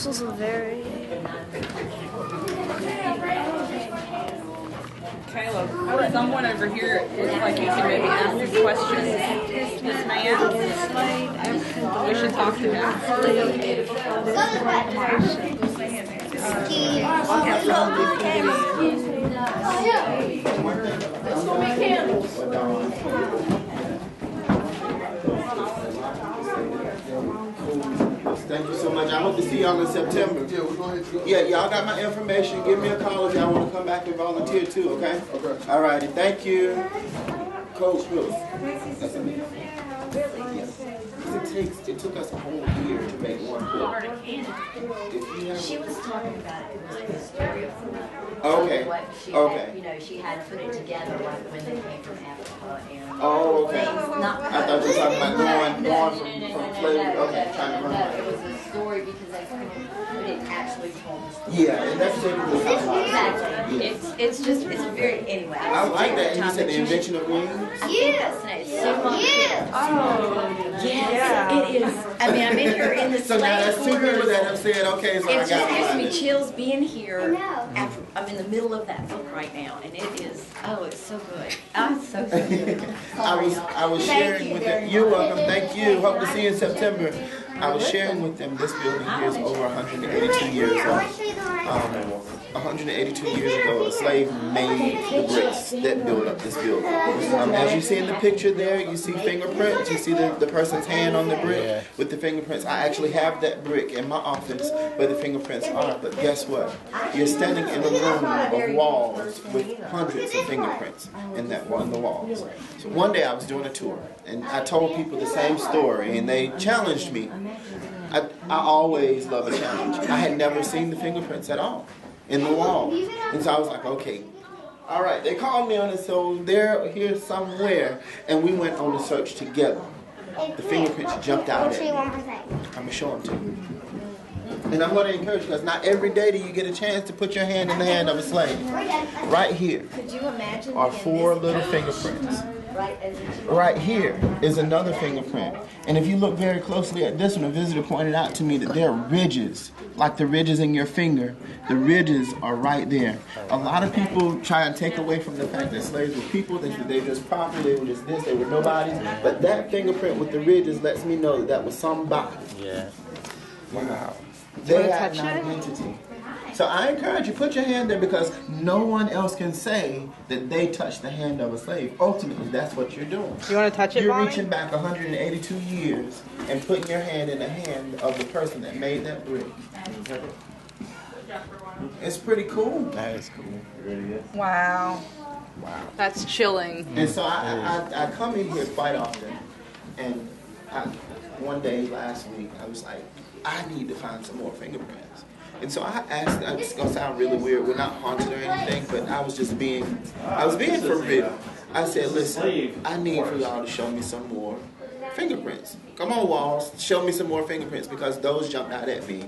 This was a very... Caleb, someone over here looks like you can maybe ask some questions. This man, we should talk to him. Thank you so much. I hope to see y'all in September. Yeah, y'all got my information. Give me a call if y'all want to come back and volunteer too, okay? Okay. All righty. Thank you. Coach Willis. That's amazing. It took us a whole year to make one book. She was talking about it. It was a story of okay. What she had, you know, she had put it together like when they came from Africa and oh, okay. things. Not I thought you were talking about going from slavery. Okay, trying to remember. It was a story because they couldn't, but it actually told the story. Yeah, and that's exactly. Yes. It's just, it's very, anyway. I like that. And you said the invention of wings? Yes. Yes. Oh, yes, it is. I mean, I'm in here in the so now that's two people that have said, okay, so it I just got gives me chills being here. After, I'm in the middle of that book right now, and it is, oh, it's so good. Oh, so good. I was sharing with them. You're welcome. Thank you. Hope to see you in September. I was sharing with them this building here is over 182 years old. 182 years ago, a slave made the bricks that build up this building. As you see in the picture there, you see fingerprints. You see the person's hand on the brick with the fingerprints. I actually have that brick in my office where the fingerprints are. But guess what? You're standing in a room of walls with hundreds of fingerprints in the walls. So one day I was doing a tour, and I told people the same story, and they challenged me. I always love a challenge. I had never seen the fingerprints at all in the wall. And so I was like, okay, all right. They called me on it, so they're here somewhere. And we went on the search together. The fingerprints jumped out at me. I'm going to show them to you. And I'm going to encourage you, because not every day do you get a chance to put your hand in the hand of a slave. Right here are 4 little fingerprints. Right here is another fingerprint. And if you look very closely at this one, a visitor pointed out to me that there are ridges, like the ridges in your finger. The ridges are right there. A lot of people try and take away from the fact that slaves were people, they were just property, they were just this, they were nobodies. But that fingerprint with the ridges lets me know that that was somebody. Yeah. Wow. They had an identity. So I encourage you, put your hand there, because no one else can say that they touched the hand of a slave. Ultimately, that's what you're doing. You want to touch it, You're Bonnie? reaching back 182 years and putting your hand in the hand of the person that made that brick. It's pretty cool. That is cool. It really is. Wow. Wow. That's chilling. And so I come in here quite often, and one day last week, I was like, I need to find some more fingerprints. And so I asked, it's going to sound really weird, we're not haunted or anything, but I was being for real. I said, listen, I need for y'all to show me some more fingerprints. Come on, walls, show me some more fingerprints, because those jumped out at me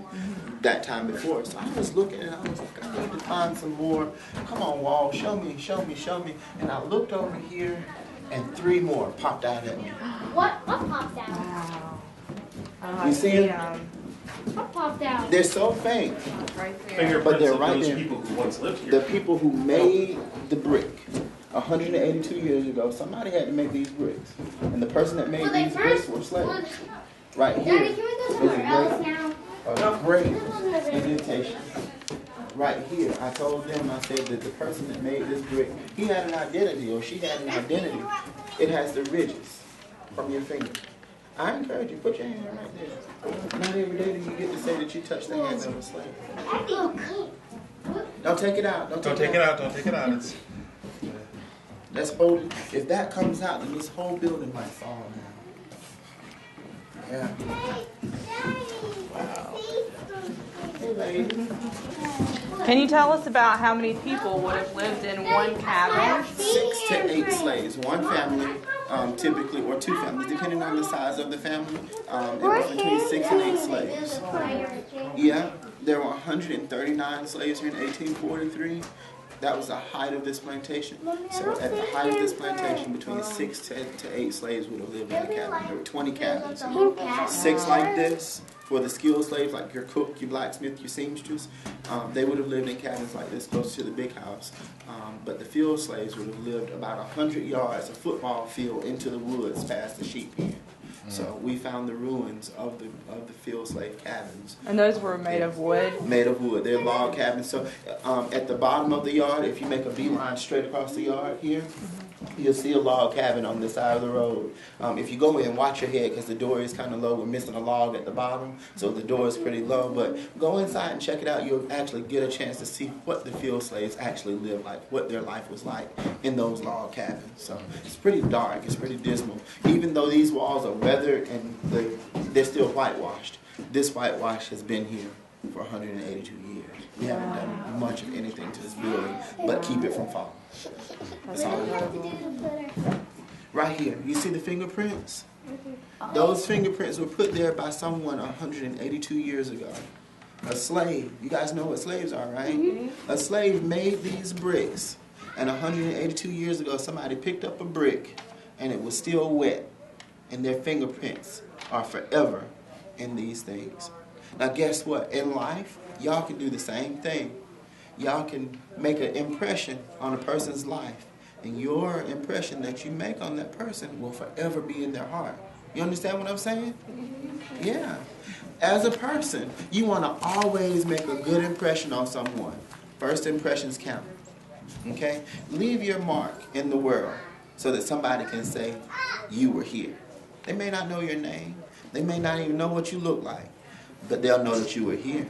that time before. So I was looking, and I was like, I need to find some more. Come on, walls, show me, show me, show me. And I looked over here, and 3 more popped out at me. What popped out? Wow. You see them? What popped out? They're so faint. Right there. But they're right those there. people who once lived here. The people who made the brick 182 years ago, somebody had to make these bricks. And the person that made these bricks were slaves. Right here. Daddy, can we go somewhere else now? A great indentation. Right here, I told them, I said that the person that made this brick, he had an identity, or she had an identity. It has the ridges from your finger. I encourage you, put your hand right there. Not every day do you get to say that you touched the hands of a slave. Don't take it out. Don't take it out. Don't take it out. It's, Let's hold it. If that comes out, then this whole building might fall down. Yeah. Wow. Hey, lady. Can you tell us about how many people would have lived in one cabin? 6 to 8 slaves. One family, typically, or 2 families, depending on the size of the family. It was between 6 and 8 slaves. Yeah, there were 139 slaves here in 1843. That was the height of this plantation. So at the height of this plantation, between 6 to 8 slaves would have lived in a cabin. There were 20 cabins. 6 like this for the skilled slaves, like your cook, your blacksmith, your seamstress. They would have lived in cabins like this, close to the big house. But the field slaves would have lived about 100 yards, a football field, into the woods past the sheep pen. So we found the ruins of the field slave cabins. And those were made of wood? Made of wood. They're log cabins. So at the bottom of the yard, if you make a beeline straight across the yard here, you'll see a log cabin on this side of the road. If you go in, watch your head because the door is kind of low. We're missing a log at the bottom, so the door is pretty low. But go inside and check it out. You'll actually get a chance to see what the field slaves actually lived like, what their life was like in those log cabins. So it's pretty dark. It's pretty dismal. Even though these walls are weathered and they're still whitewashed, this whitewash has been here for 182 years. We haven't done much of anything to this building but keep it from falling. That's all we've done. Right here, you see the fingerprints? Those fingerprints were put there by someone 182 years ago. A slave. You guys know what slaves are, right? A slave made these bricks, and 182 years ago somebody picked up a brick and it was still wet, and their fingerprints are forever in these things. Now guess what? In life, y'all can do the same thing. Y'all can make an impression on a person's life, and your impression that you make on that person will forever be in their heart. You understand what I'm saying? Yeah. As a person, you want to always make a good impression on someone. First impressions count. Okay? Leave your mark in the world so that somebody can say, you were here. They may not know your name. They may not even know what you look like, but they'll know that you were here.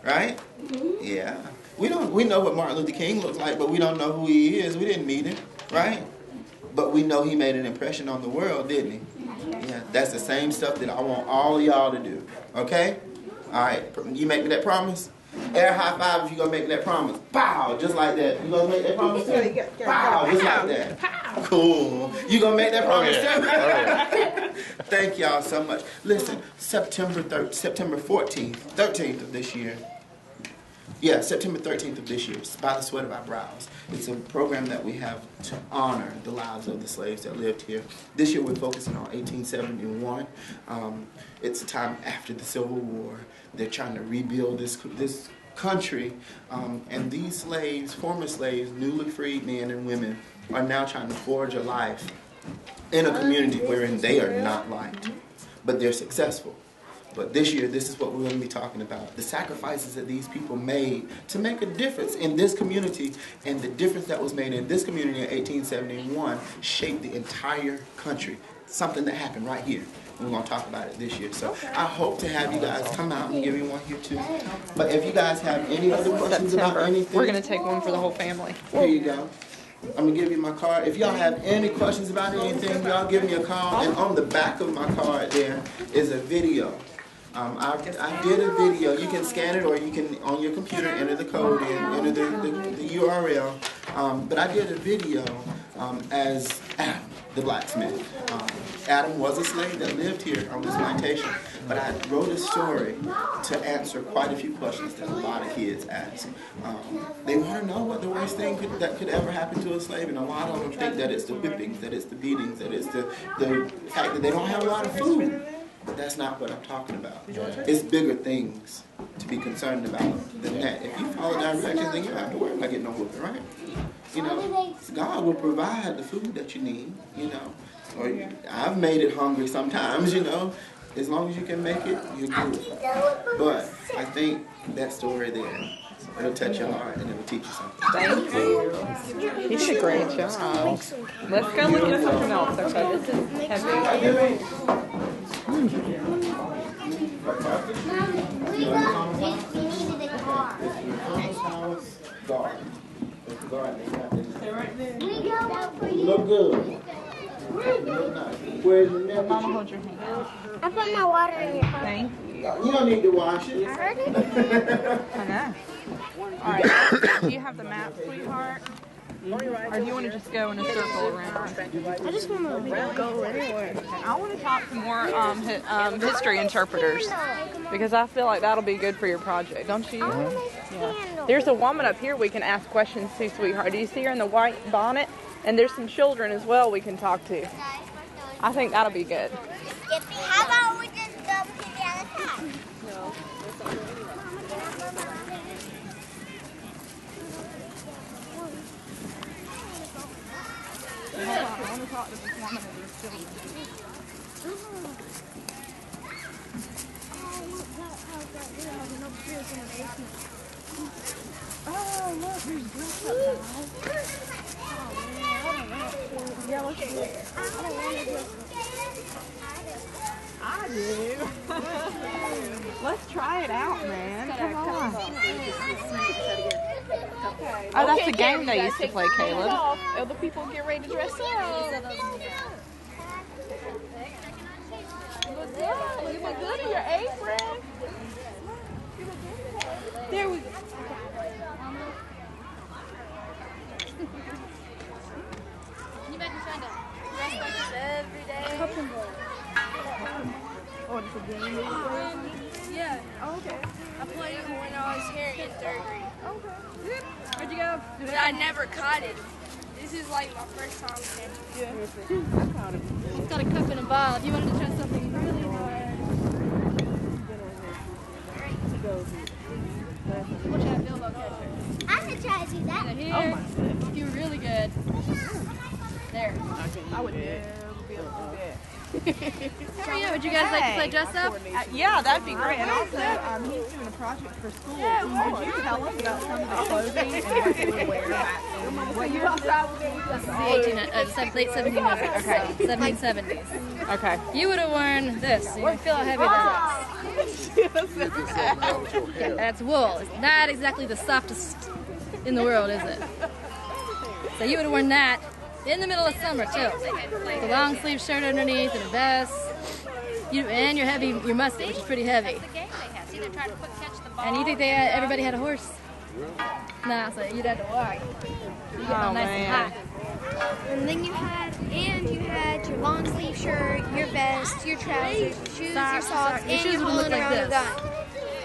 Right? Yeah. We know what Martin Luther King looks like, but we don't know who he is. We didn't meet him, right? But we know he made an impression on the world, didn't he? Yeah, that's the same stuff that I want all of y'all to do. Okay? All right. You make me that promise? Air high five if you're going to make me that promise. Pow! Just like that. You going to make that promise too? Pow! Just like that. Cool. You going to make that promise too? Thank y'all so much. Listen, September 14th, 13th of this year. Yeah, September 13th of this year. It's By the Sweat of Our Brows. It's a program that we have to honor the lives of the slaves that lived here. This year we're focusing on 1871. It's a time after the Civil War. They're trying to rebuild this country. And these slaves, former slaves, newly freed men and women, are now trying to forge a life in a community wherein they are not liked, but they're successful. But this year, this is what we're going to be talking about. The sacrifices that these people made to make a difference in this community, and the difference that was made in this community in 1871 shaped the entire country. Something that happened right here. We're going to talk about it this year. So I hope to have you guys come out and give me one here too. But if you guys have any other questions about anything, we're going to take one for the whole family. Here you go. I'm going to give you my card. If y'all have any questions about anything, y'all give me a call. And on the back of my card there is a video. I did a video. You can scan it, or you can, on your computer, enter the code in, enter the URL. But I did a video as Adam, the blacksmith. Adam was a slave that lived here on this plantation. But I wrote a story to answer quite a few questions that a lot of kids ask. They want to know what the worst thing that could ever happen to a slave, and a lot of them think that it's the whippings, that it's the beatings, that it's the fact that they don't have a lot of food. But that's not what I'm talking about. It's bigger things to be concerned about than that. If you follow directions, then you don't have to worry about getting no whooping, right? You know, God will provide the food that you need, you know. Or I've made it hungry sometimes, you know. As long as you can make it, you're good. But I think that story there, it'll touch your heart and it'll teach you something. Thank you. You did a great job. Let's go look at something else. Okay, this is heavy. We needed a car. Look good. Where's your nephew? Mama, hold your hand. I put my water in your car. Thank you. You don't need to wash it. I heard it. I know. All right. Do you have the map, sweetheart? Or do you want to just go in a circle around? I just want to go anywhere. I want to talk to more history interpreters because I feel like that'll be good for your project, don't you? I want a candle. There's a woman up here we can ask questions to, sweetheart. Do you see her in the white bonnet? And there's some children as well we can talk to. I think that'll be good. How about we just go to the other side? Hold on, I want to talk to this woman and there's children. Oh, look, there's bricks up there. Yeah, let's do it. I do. Let's try it out, man. Come on. Oh, that's a game they used to play, Caleb. Other people get ready to dress up. You look good. You look good in your apron. There we go. You imagine trying to dress like this every day? Oh, it's a game. Yeah. Oh, okay. I played it when I was here in 3rd grade. Okay. Where'd you go? But I never caught it. This is like my first time catching it. Yeah. It's got a cup and a ball. If you wanted to try something really hard. Watch that Bilbo catcher. I'm gonna try to do that. Here. You're really good. There. I would never be able to do that. Would you guys like to play dress up? Yeah, that'd be great. And also, he's doing a project for school. Would you tell us about some of the clothing and what you would wear back then? What year was that? This is the late 1700s. Okay. 1770s. Okay. You would have worn this. You feel how heavy that is. That's wool. It's not exactly the softest in the world, is it? So you would have worn that in the middle of summer too. With a long sleeve shirt underneath and a vest. And your musket, which is pretty heavy. And you think everybody had a horse? Nah, so you'd have to walk. You get all nice and hot. And then you had your long sleeve shirt, your vest, your trousers, your shoes, your socks, Your and shoes you're would look pulling like around a this. gun.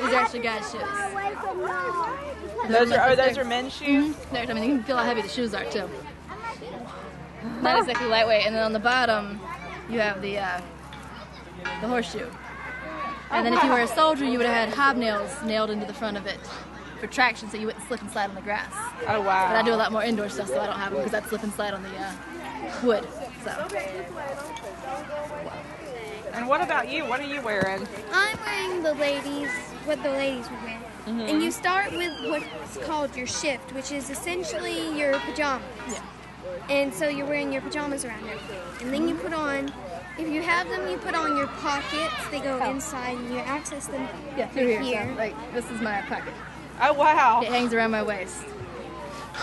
These are actually guys' shoes. Those are men's shoes? I mean, you can feel how heavy the shoes are too. Not exactly lightweight. And then on the bottom, you have the horseshoe. And then if you were a soldier, you would have had hobnails nailed into the front of it for traction, so you wouldn't slip and slide on the grass. Oh, wow. But I do a lot more indoor stuff, so I don't have them because I'd slip and slide on the wood. So. And what about you? What are you wearing? I'm wearing what the ladies would wear. And you start with what's called your shift, which is essentially your pajamas. Yeah. And so you're wearing your pajamas around everything. And then you put on, if you have them, you put on your pockets. They go inside and you access them Through here. So, like, this is my pocket. Oh, wow. It hangs around my waist.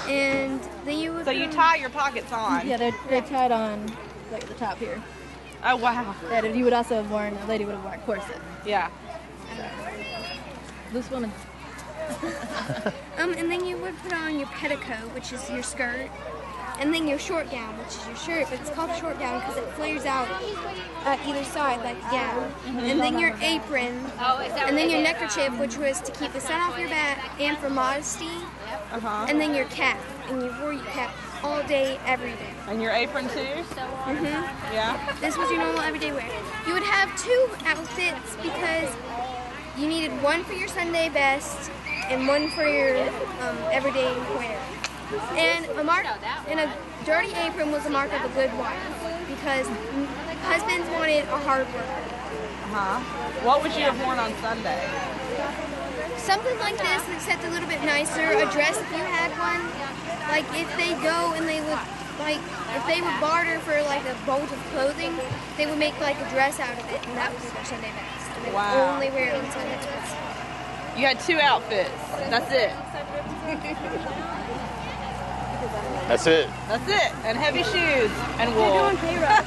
And then you would So you tie your pockets on? Yeah, they're tied on, like, at the top here. Oh, wow. That you would also have worn, a lady would have worn a corset. Yeah. Loose woman. and then you would put on your petticoat, which is your skirt. And then your short gown, which is your shirt, but it's called a short gown because it flares out at either side like a gown. And then your apron, and then your neckerchief, which was to keep the sun off your back and for modesty. And then your cap, and you wore your cap all day, every day. And your apron too? Yeah. This was your normal everyday wear. You would have 2 outfits because you needed one for your Sunday best and one for your everyday wear. And a dirty apron was a mark of a good wife because husbands wanted a hard worker. What would you have worn on Sunday? Something like this, except a little bit nicer. A dress if you had one. Like if they go and they would, like if they would barter for like a bolt of clothing, they would make like a dress out of it, and that was their Sunday best. And they would only wear it on Sunday best. You had 2 outfits. That's it. That's it. That's it. And heavy shoes and wool. They're doing hayride.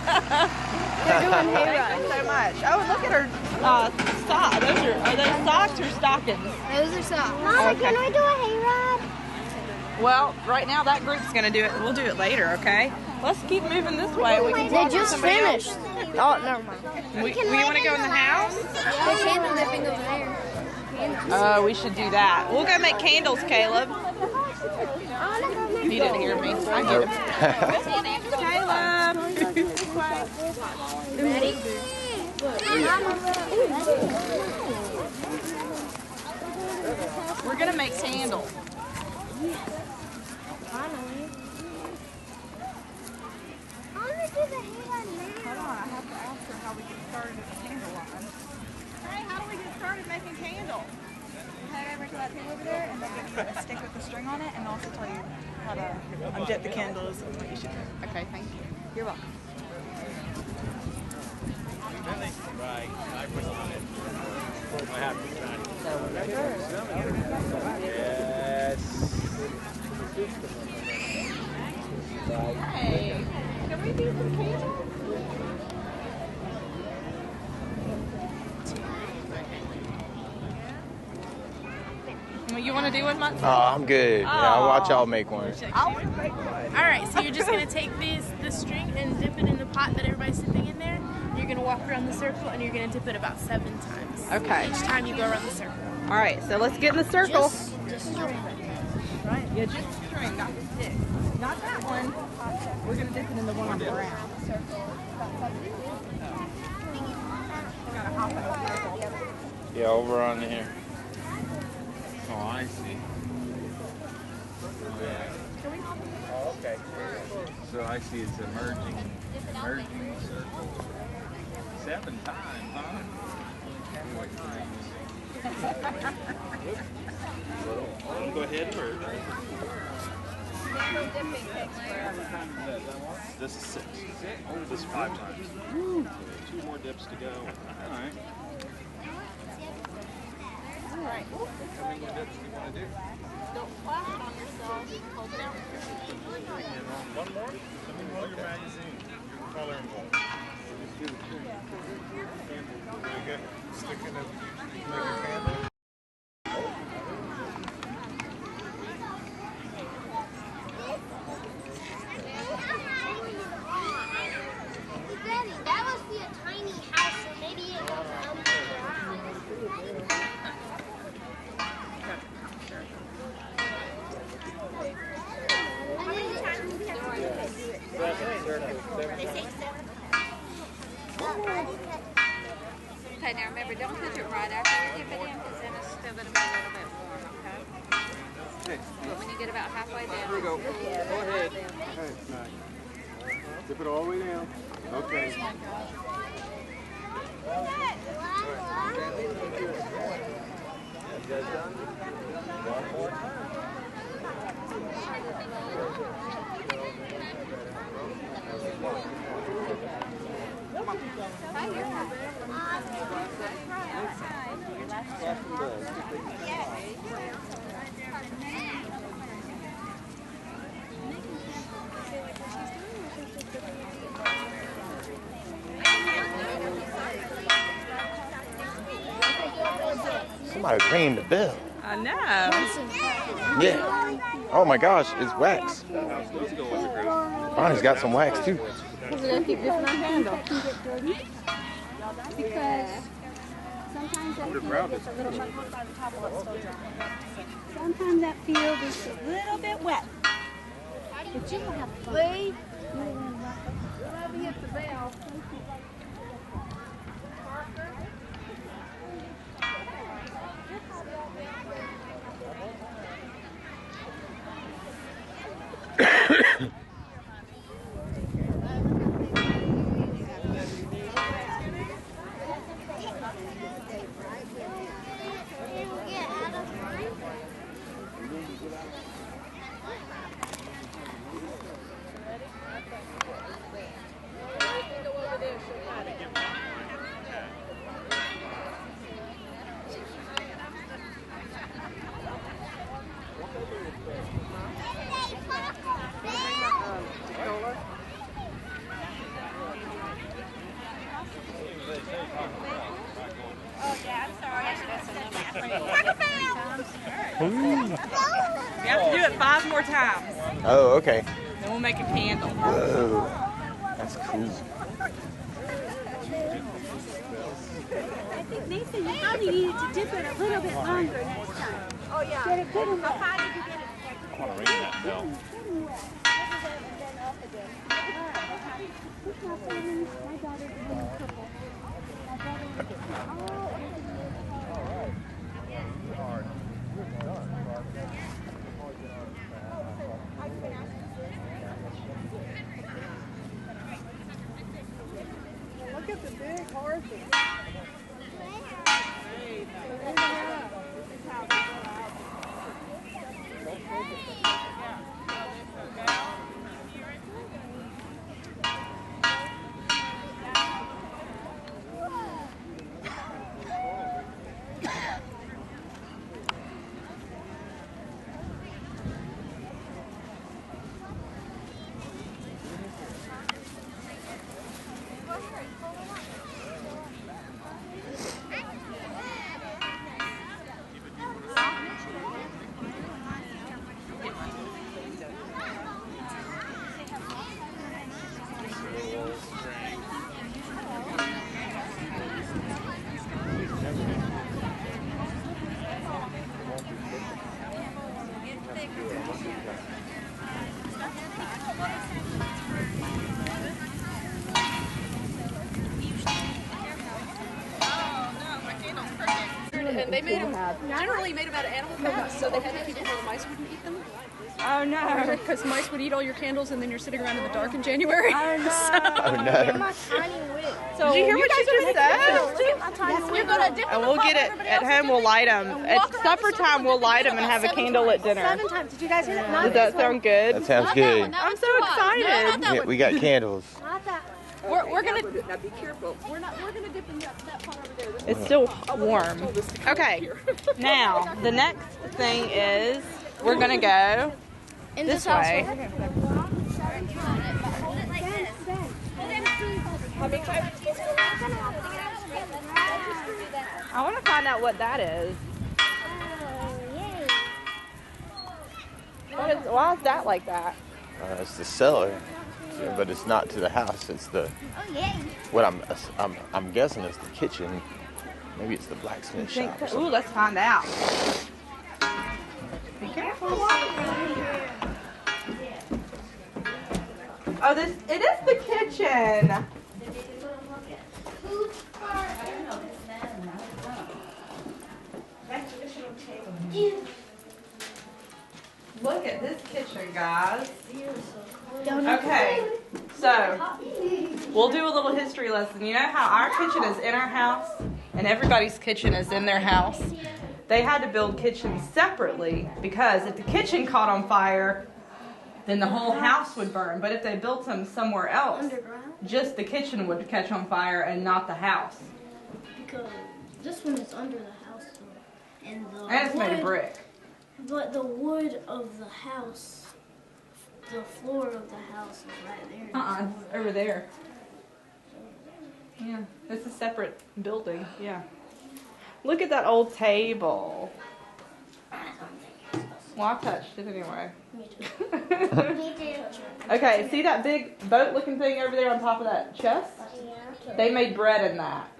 They're doing hayride. Thank you so much. Oh, look at her socks. Are those socks or stockings? Those are socks. Mama, can we do a hayride? Well, right now that group's going to do it. We'll do it later, okay? Let's keep moving this way. We can They talk to just somebody else. finished. Oh, never mind. We want to go in the house? The candle dipping over there. Oh, we should do that. We'll go make candles, Caleb. He didn't hear me. I get it. Caleb. Ready? We're gonna make candles. Hold on, I have to ask her how we get started at the candle line. Hey, how do we get started making candles? Head over to that table over there, and they'll give you a stick with a string on it, and they'll also tell you how to unjet the candles and what you should do. Okay, thank you. You're welcome. Hey, can we do some candles? You want to do one, Mutz? Oh, I'm good. Yeah, I'll watch y'all make one. I want to make one. All right, so you're just gonna take this string and dip it in the pot that everybody's sipping in there. You're gonna walk around the circle and you're gonna dip it about 7 times. Okay. Each time you go around the circle. All right, so let's get in the circle. Just string. Right? Yeah, just the string, not the stick. Not that one. We're going to dip it in the one on the ground. Yeah, over on here. Oh, I see. Oh, yeah. Oh, okay. So I see it's emerging circle. 7 times, huh? Go ahead, merge. This is 6. Oh, this is 5 times. 2 more dips to go. All right. How many more dips do you want to do? Don't flash it on yourself. Hold it down. One more? All your magazine. Your coloring book. Very good. Stick in it. Make your candle. That must be a tiny house, so maybe it will come Okay, now remember, don't put it right after you dip it in, because then it's still going to be a little bit warm, okay? When you get about halfway down. Here we go. Go ahead. Okay. Dip it all the way down. Okay. Somebody ringing the bell. I know. Yeah. Oh my gosh, it's wax. Bonnie's got some wax too. Because sometimes that sometimes that field is a little bit wet. But you don't have to play. Hit the bell. You have to do it 5 more times. Oh, okay. Then we'll make a candle. Whoa. That's cool. I think Nathan, you probably needed to dip it a little bit longer next time. Oh yeah. Get it good enough. How did you get it? I want to ring that bell. My daughter did in purple. Look at the big horses. And they made them, generally made them out of animal fat, so they had to keep them where the mice wouldn't eat them. Oh no. Because mice would eat all your candles and then you're sitting around in the dark in January. Oh no. Oh no. So did you hear what she just said? You're gonna dip And we'll get it at home. We'll light them at supper time. We'll light them and have a candle at dinner. 7 times. Did you guys hear that? Does that sound good? That sounds good. I'm so excited. Yeah, we got candles. Not that We're gonna. Now be careful. We're gonna dip in that pot over there. It's still warm. Okay. Now the next thing is we're gonna go In this way. I want to find out what that is. Why is that like that? It's the cellar, but it's not to the house. It's the what I'm guessing is the kitchen. Maybe it's the blacksmith shop. Or Ooh, something. let's find out. Be careful. Oh, it is the kitchen. Look at this kitchen, guys. Okay, so we'll do a little history lesson. You know how our kitchen is in our house and everybody's kitchen is in their house? They had to build kitchens separately because if the kitchen caught on fire, then the whole house would burn. But if they built them somewhere else, just the kitchen would catch on fire and not the house. Because this one is under the house, though. And it's made of brick. But the wood of the house, the floor of the house is right there. It's over there. Yeah, it's a separate building. Yeah. Look at that old table. Well, I touched it anyway. Me too. Okay, see that big boat-looking thing over there on top of that chest? Yeah. They made bread in that.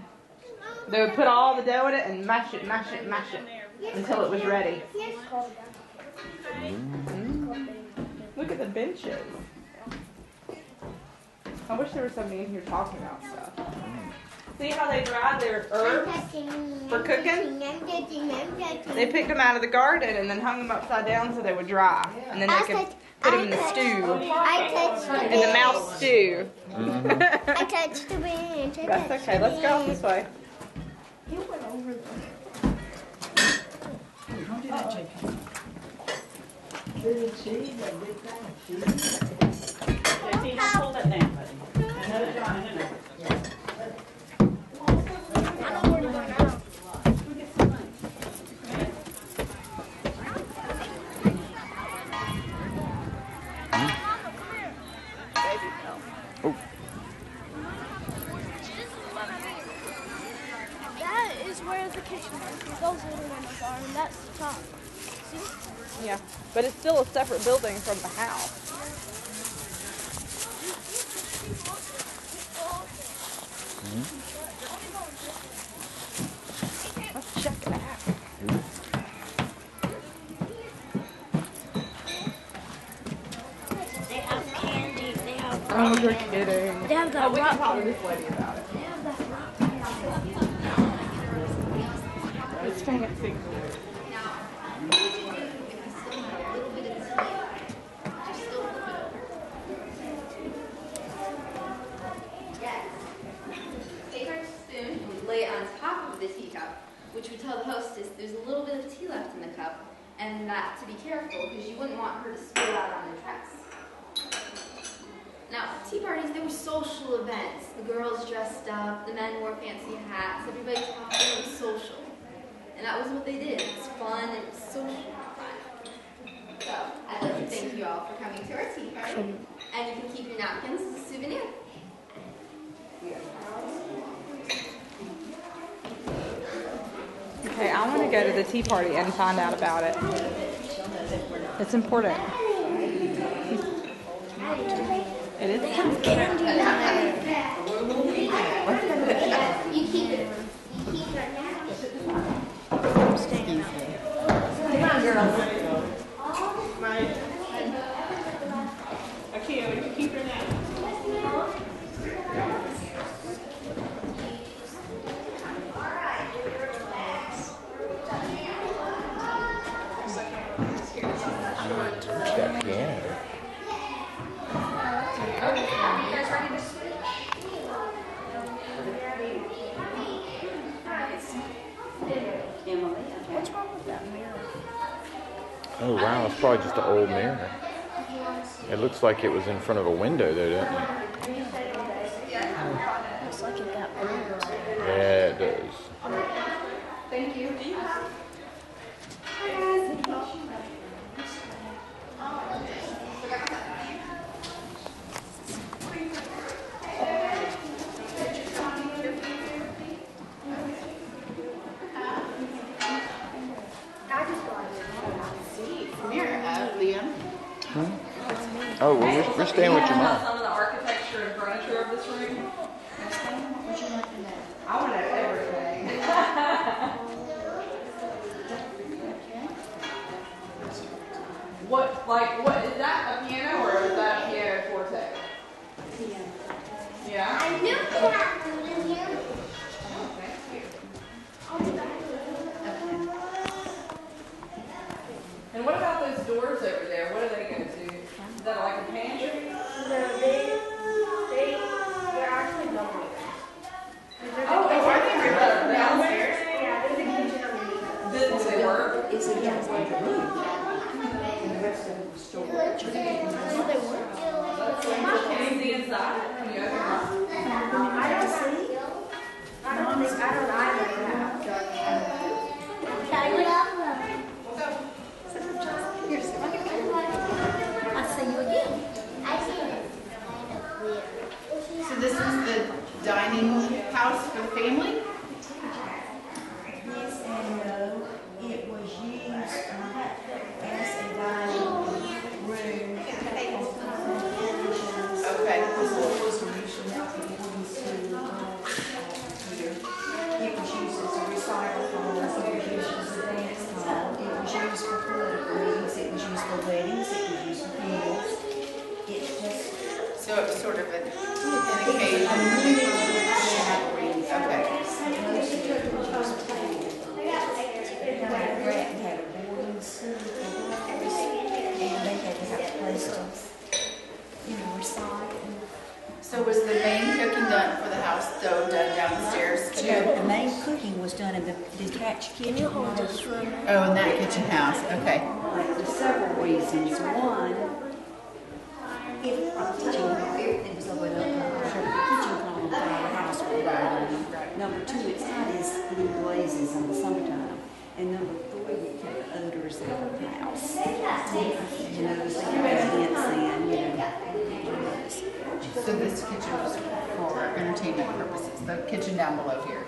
They would put all the dough in it and mash it until it was ready. Look at the benches. I wish there was somebody in here talking about stuff. See how they dried their herbs for cooking? They picked them out of the garden and then hung them upside down so they would dry. And then they could put them in the stew. In the mouse stew. I touched the bench. That's okay. Let's go this way. You went over Don't do that, JP. JP, don't pull that down, buddy. I know, John, I know. That is where the kitchen is. Those little windows are, and that's the top. See? Yeah, but it's still a separate building from the house. Mm-hmm. Oh, you're kidding. They have that we can rock. talk to this lady about it. They have that rock. It's fancy. Take our spoon and we lay it on top of the teacup, which we tell the hostess there's a little bit of tea left in the cup, and that to be careful because you wouldn't want her to spill out on your dress. Now, tea parties, they were social events. The girls dressed up, the men wore fancy hats, everybody talked, it was social. And that was what they did. It was fun, it was social fun. So, I'd like to thank you all for coming to our tea party. And you can keep your napkins as a souvenir. Okay, I want to go to the tea party and find out about it. It's important. It is. They have candy in there. You keep it. You keep your napkins. Come on, girls. Akia, would you keep your napkins? That piano. What's wrong with that mirror? Oh wow, it's probably just an old mirror. It looks like it was in front of a window though, doesn't it? Looks like it got burned. Yeah, it does. Thank you. Oh, well, we're staying with your mom. Some of the architecture and furniture of this room. I want to know everything. What is that a piano or is that a piano forte? Yeah. I knew you had food in here. Oh, thank you. And what about those doors over there? What are they going to do? Is that like a pantry? No, they're actually buildings. Oh, are they downstairs? Yeah, there's a kitchen underneath. Does it work? It's a just like a room. And the rest of it was storage. Do they work? Can you see inside? Can you open it up? I don't see. I don't think, I don't either. I see you again. So this is the dining house for the family? Yes and no. It was used as a dining room. Okay. The floor was originally here. It was used as a recital hall. It was used as a dance hall. It was used for political meetings. It was used for weddings. It was used for funerals. It just. So it was sort of an occasion. Okay. Bratton had a boarding school, and they had to have a place to, recite. So was the main cooking done for the house, though, done downstairs too? The main cooking was done in the detached kitchen. Oh, in that kitchen house, okay. For several reasons. One, if the kitchen, it was over the kitchen column for the house was burning. Number two, it's hot as blue blazes in the summertime. And number three, it kept the odors out of the house. So the residents So this kitchen was for entertainment purposes, the kitchen down below here?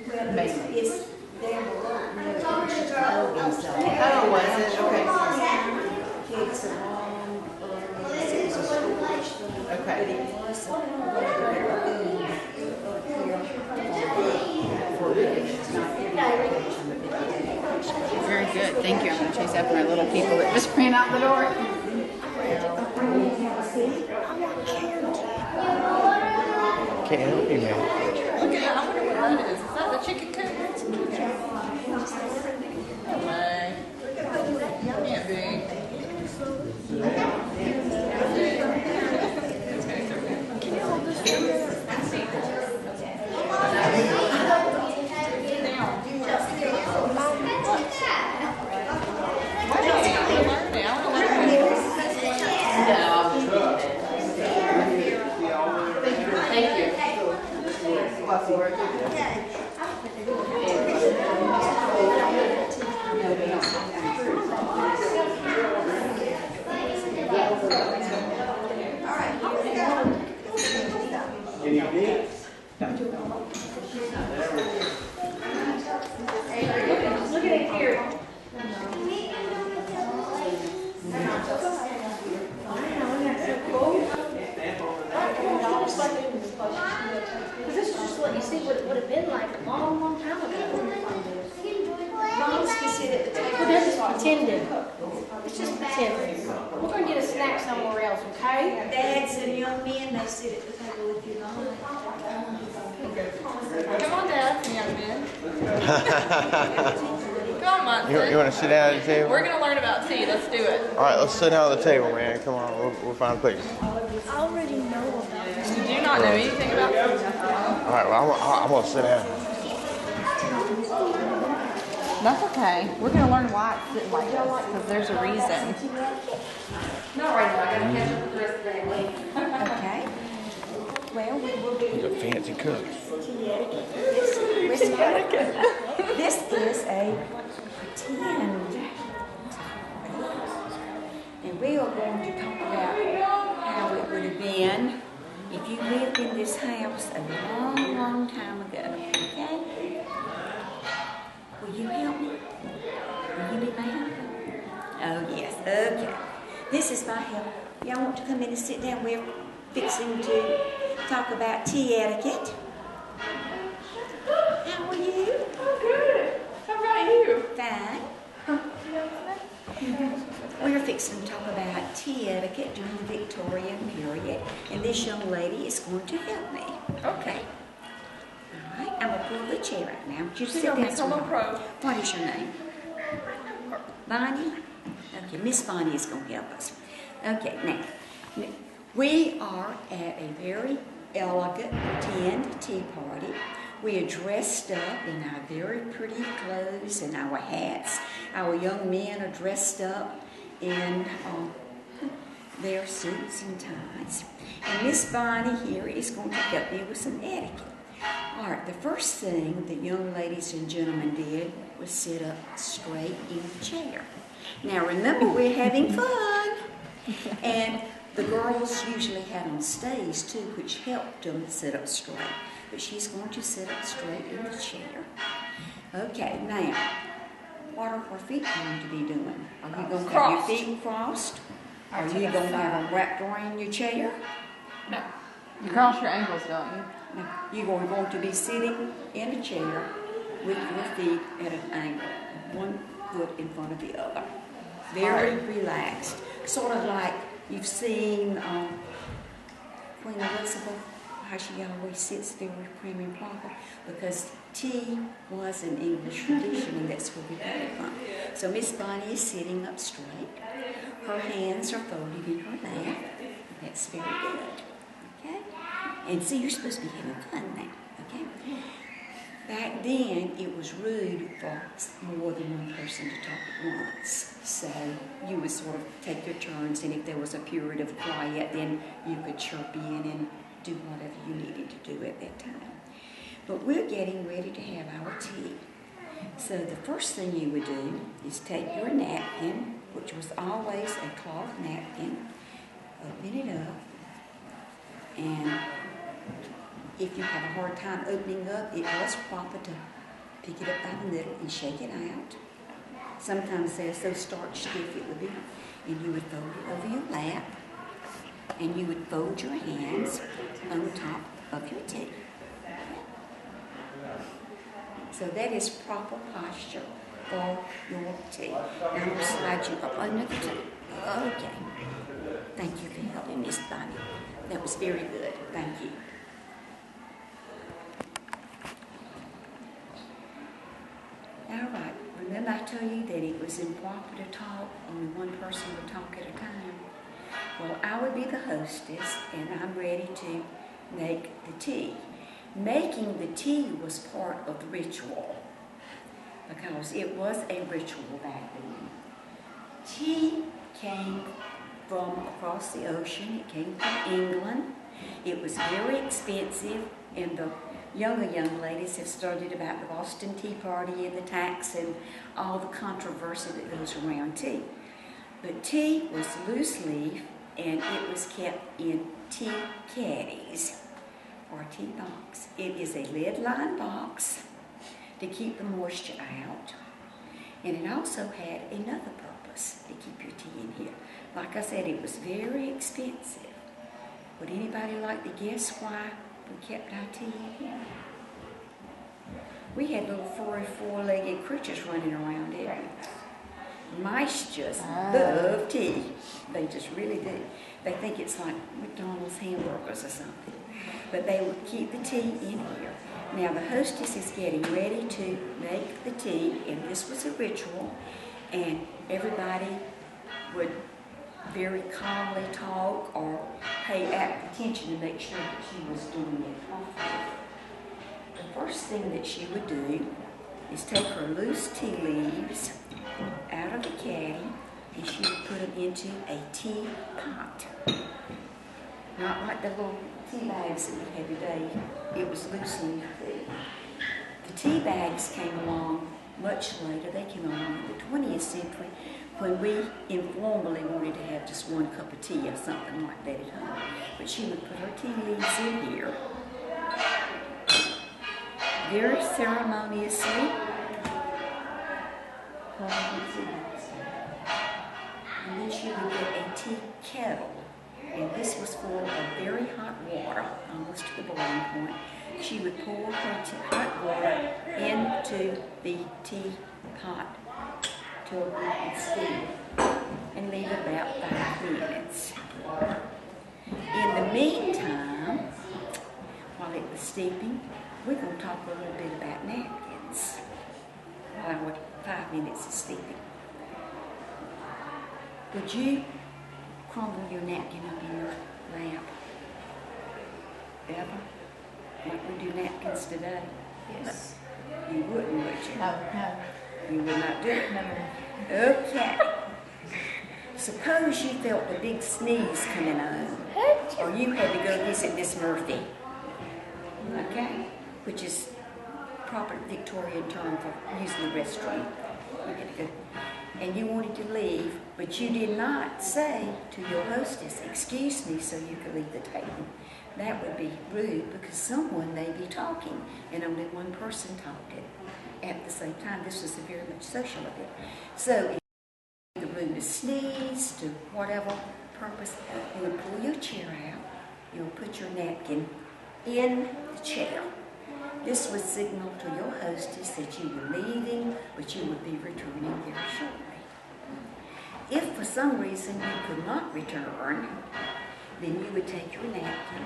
Mainly. It's down below, it was just a building, so. Oh, was it? Okay. It's a long, it was a storage thing. Okay. But it was for Very good, thank you. I'm going to chase after my little people that just ran out the door. I want candy. Can't help you, man. Look at that. I wonder what that is. Is that the chicken coop? Yummy and big. Can you hold this for This is just what you see what it would have been like a long, long time ago. Moms can sit at the table. We're just pretending. It's just pretending. We're going to get a snack somewhere else, okay? Dads and young men, they sit at the table if you like. Come on, Dad, young men. Come on, You want to sit down at the table? We're going to learn about tea. Let's do it. All right, let's sit down at the table, man. Come on, we'll find a place. I already know about this. You do not know anything about tea. All right, well, I'm going to sit down. That's okay. We're going to learn why it's sitting like this, because there's a reason. No, right now. I got to catch up with the rest of the family. Okay. Well, we will be. He's a fancy cook. This is a pretend. And we are going to talk about how it would have been if you lived in this house a long, long time ago. Okay? Will you help me? Will you be my helper? Oh, yes. Okay. This is my help. Y'all want to come in and sit down? We're fixing to talk about tea etiquette. How are you? Oh, good. How about you? Fine. We're fixing to talk about tea etiquette during the Victorian period, and this young lady is going to help me. Okay. All right, I'm going to pull the chair right now. Would you sit down, down? Miss. I'm a pro. What is your name? Bonnie? Okay, Miss Bonnie is going to help us. Okay, now, we are at a very elegant pretend tea party. We are dressed up in our very pretty clothes and our hats. Our young men are dressed up in their suits and ties. And Miss Bonnie here is going to help me with some etiquette. All right, the first thing the young ladies and gentlemen did was sit up straight in the chair. Now remember, we're having fun. And the girls usually had on stays too, which helped them sit up straight. But she's going to sit up straight in the chair. Okay, now, what are her feet going to be doing? Are you going to have your feet crossed? Are you going to have them wrapped around your chair? No. You cross your ankles, don't you? No. You are going to be sitting in a chair with your feet at an angle, one foot in front of the other. Very relaxed. Sort of like you've seen Queen Elizabeth, how she always sits there with prim and proper, because tea was an English tradition, and that's where we got it from. So Miss Bonnie is sitting up straight. Her hands are folded in her lap. That's very good. Okay? And see, you're supposed to be having fun now. Okay? Back then, it was rude for more than one person to talk at once. So you would sort of take your turns, and if there was a period of quiet, then you could chirp in and do whatever you needed to do at that time. But we're getting ready to have our tea. So the first thing you would do is take your napkin, which was always a cloth napkin, open it up, and if you have a hard time opening up, it was proper to pick it up by the middle and shake it out. Sometimes they're so starch stiff it would be, and you would fold it over your lap, and you would fold your hands on top of your tea. So that is proper posture for your tea. Now I'm going to slide you up under the tea. Okay. Thank you for helping, Miss Bonnie. That was very good. Thank you. All right. Remember I told you that it was improper to talk, only one person would talk at a time? Well, I would be the hostess, and I'm ready to make the tea. Making the tea was part of the ritual, because it was a ritual back then. Tea came from across the ocean. It came from England. It was very expensive, and the young ladies have studied about the Boston Tea Party and the tax and all the controversy that goes around tea. But tea was loose leaf, and it was kept in tea caddies or tea box. It is a lead-lined box to keep the moisture out, and it also had another purpose, to keep your tea in here. Like I said, it was very expensive. Would anybody like to guess why we kept our tea in here? We had little furry four-legged creatures running around here. Mice just love tea. They just really do. They think it's like McDonald's hamburgers or something. But they would keep the tea in here. Now the hostess is getting ready to make the tea, and this was a ritual, and everybody would very calmly talk or pay attention to make sure that she was doing it properly. The first thing that she would do is take her loose tea leaves out of the caddy, and she would put them into a tea pot. Not like the little tea bags that we have today. It was loose leaf tea. The tea bags came along much later. They came along in the 20th century when we informally wanted to have just one cup of tea or something like that at home. But she would put her tea leaves in here very ceremoniously. And then she would get a tea kettle, and this was full of very hot water, almost to the boiling point. She would pour her hot water into the tea pot till it would steam, and leave it about 5 minutes. In the meantime, while it was steeping, we're going to talk a little bit about napkins while 5 minutes is steeping. Would you crumble your napkin up in your lap? Ever? Like we do napkins today? Yes. You wouldn't, would you? No. You would not do it? No. Okay. Suppose you felt a big sneeze coming on, or you had to go visit Miss Murphy, okay? Which is proper Victorian term for using the restroom. You had to go. And you wanted to leave, but you did not say to your hostess, "Excuse me," so you could leave the table. That would be rude, because someone may be talking, and only one person talked it at the same time. This was a very much social event. So if the room to sneeze, to whatever purpose, you would pull your chair out, you would put your napkin in the chair. This would signal to your hostess that you were leaving, but you would be returning very shortly. If for some reason you could not return, then you would take your napkin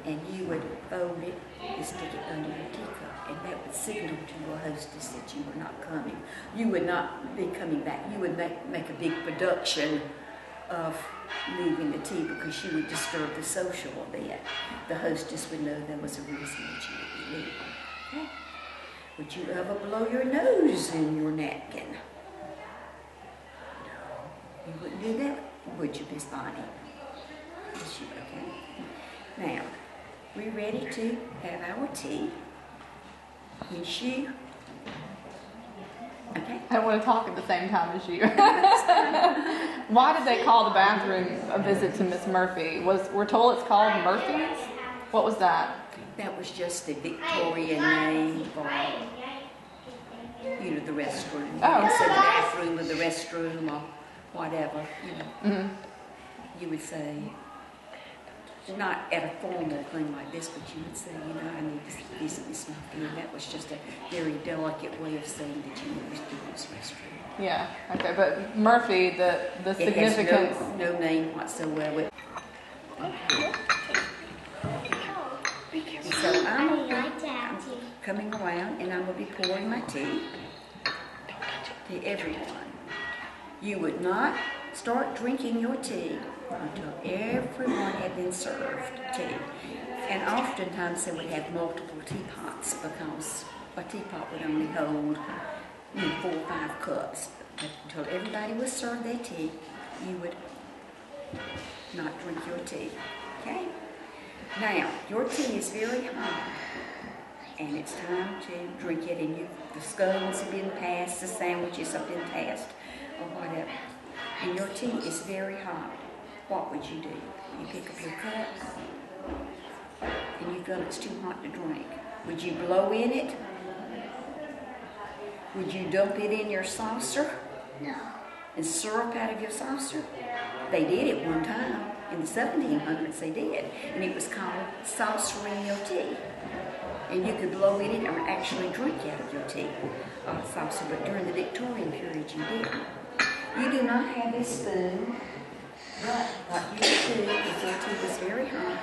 and you would fold it and stick it under your teacup, and that would signal to your hostess that you were not coming. You would not be coming back. You would make a big production of leaving the tea, because you would disturb the social event. The hostess would know there was a reason that you would be leaving. Okay. Would you ever blow your nose in your napkin? No. You wouldn't do that, would you, Miss Bonnie? Yes, you okay. Now, we're ready to have our tea. When she... Okay. I don't want to talk at the same time as you. Why did they call the bathroom a visit to Miss Murphy? We're told it's called Murphy's? What was that? That was just the Victorian name for, you know, the restroom. Oh. Instead of the bathroom or the restroom or whatever, you know. Mm-hmm. You would say, not at a formal thing like this, but you would say, you know, I need to visit Miss Murphy. And that was just a very delicate way of saying that you used to use restroom. Yeah, okay, but Murphy, the significance... It has no name whatsoever. Okay. coming around and I'm going to be pouring my tea to everyone. You would not start drinking your tea until everyone had been served tea. And oftentimes they would have multiple teapots because a teapot would only hold 4 or 5 cups. But until everybody was served their tea, you would not drink your tea. Okay? Now, your tea is very hot, and it's time to drink it, and the scones have been passed, the sandwiches have been passed, or whatever. And your tea is very hot. What would you do? You pick up your cup, and you feel it's too hot to drink. Would you blow in it? Would you dump it in your saucer? No. And syrup out of your saucer? They did it one time. In the 1700s they did. And it was called saucering your tea. And you could blow in it or actually drink out of your tea saucer. But during the Victorian period you didn't. You do not have a spoon. But what you would do if your tea was very hot,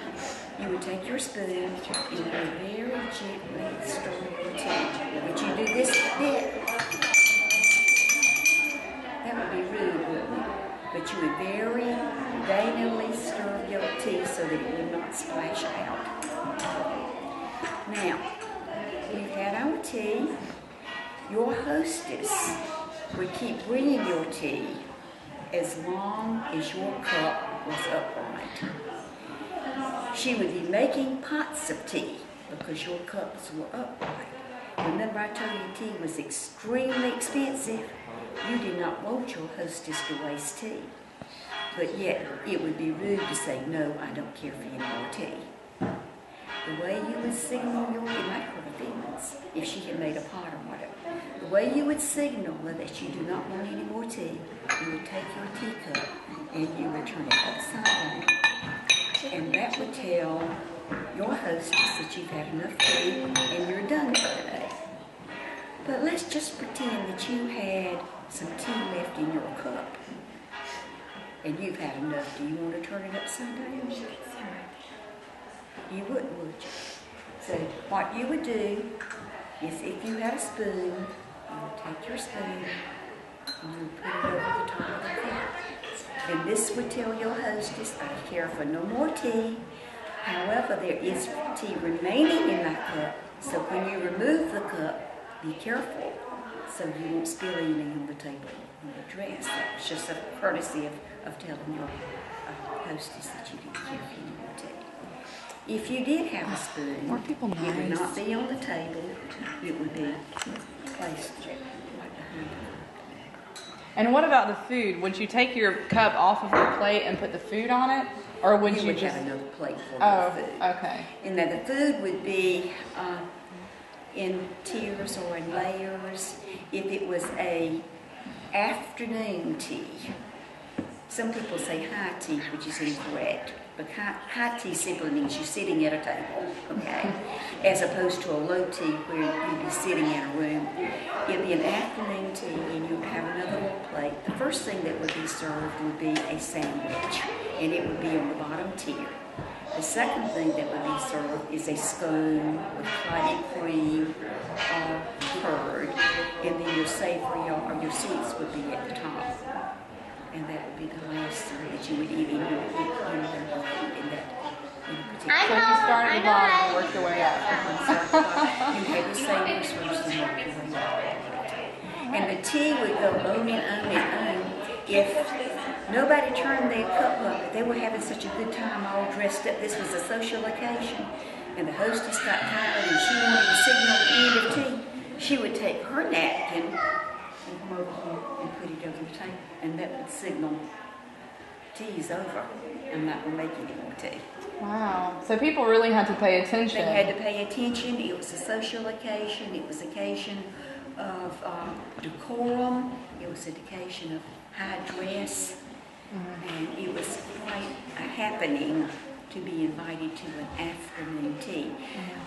you would take your spoon and you would very gently stir your tea. Would you do this bit? That would be rude, wouldn't it? But you would very daintily stir your tea so that it would not splash out. Now, we've had our tea. Your hostess would keep bringing your tea as long as your cup was upright. She would be making pots of tea because your cups were upright. Remember I told you tea was extremely expensive? You did not want your hostess to waste tea. But yet, it would be rude to say, no, I don't care for any more tea. The way you would signal you might hurt her feelings if she had made a pot or whatever. The way you would signal that you do not want any more tea, you would take your teacup and you would turn it upside down. And that would tell your hostess that you've had enough tea and you're done for the day. But let's just pretend that you had some tea left in your cup and you've had enough. Do you want to turn it upside down? You wouldn't, would you? So what you would do is if you had a spoon, you would take your spoon and you would put it over the top of the cup. And this would tell your hostess, I care for no more tea. However, there is tea remaining in my cup, so when you remove the cup, be careful so you won't spill anything on the table on the dress. That's just a courtesy of telling your hostess that you didn't care for any more tea. If you did have a spoon, it would not be on the table. It would be placed right behind it. And what about the food? Would you take your cup off of your plate and put the food on it? Or would you just have another plate for the food? Okay. And then the food would be in tiers or in layers. If it was a afternoon tea, some people say high tea, which is incorrect. But high tea simply means you're sitting at a table, okay? As opposed to a low tea where you'd be sitting in a room. It'd be an afternoon tea and you'd have another little plate. The first thing that would be served would be a sandwich, and it would be on the bottom tier. The second thing that would be served is a scone with clotted cream or curd, and then your savory or your sweets would be at the top. And that would be the last thing that you would eat, and you would eat in that particular. So you start at the bottom and work your way up. You have your savors first and work your way up. And the tea would go on and on and on. If nobody turned their cup up, they were having such a good time all dressed up. This was a social occasion, and the hostess got tired and she wanted to signal the end of tea. She would take her napkin and come over here and put it over the table, and that would signal tea's over. I'm not going to make any more tea. Wow. So people really had to pay attention. They had to pay attention. It was a social occasion. It was an occasion of decorum. It was an occasion of high dress. And it was quite a happening to be invited to an afternoon tea.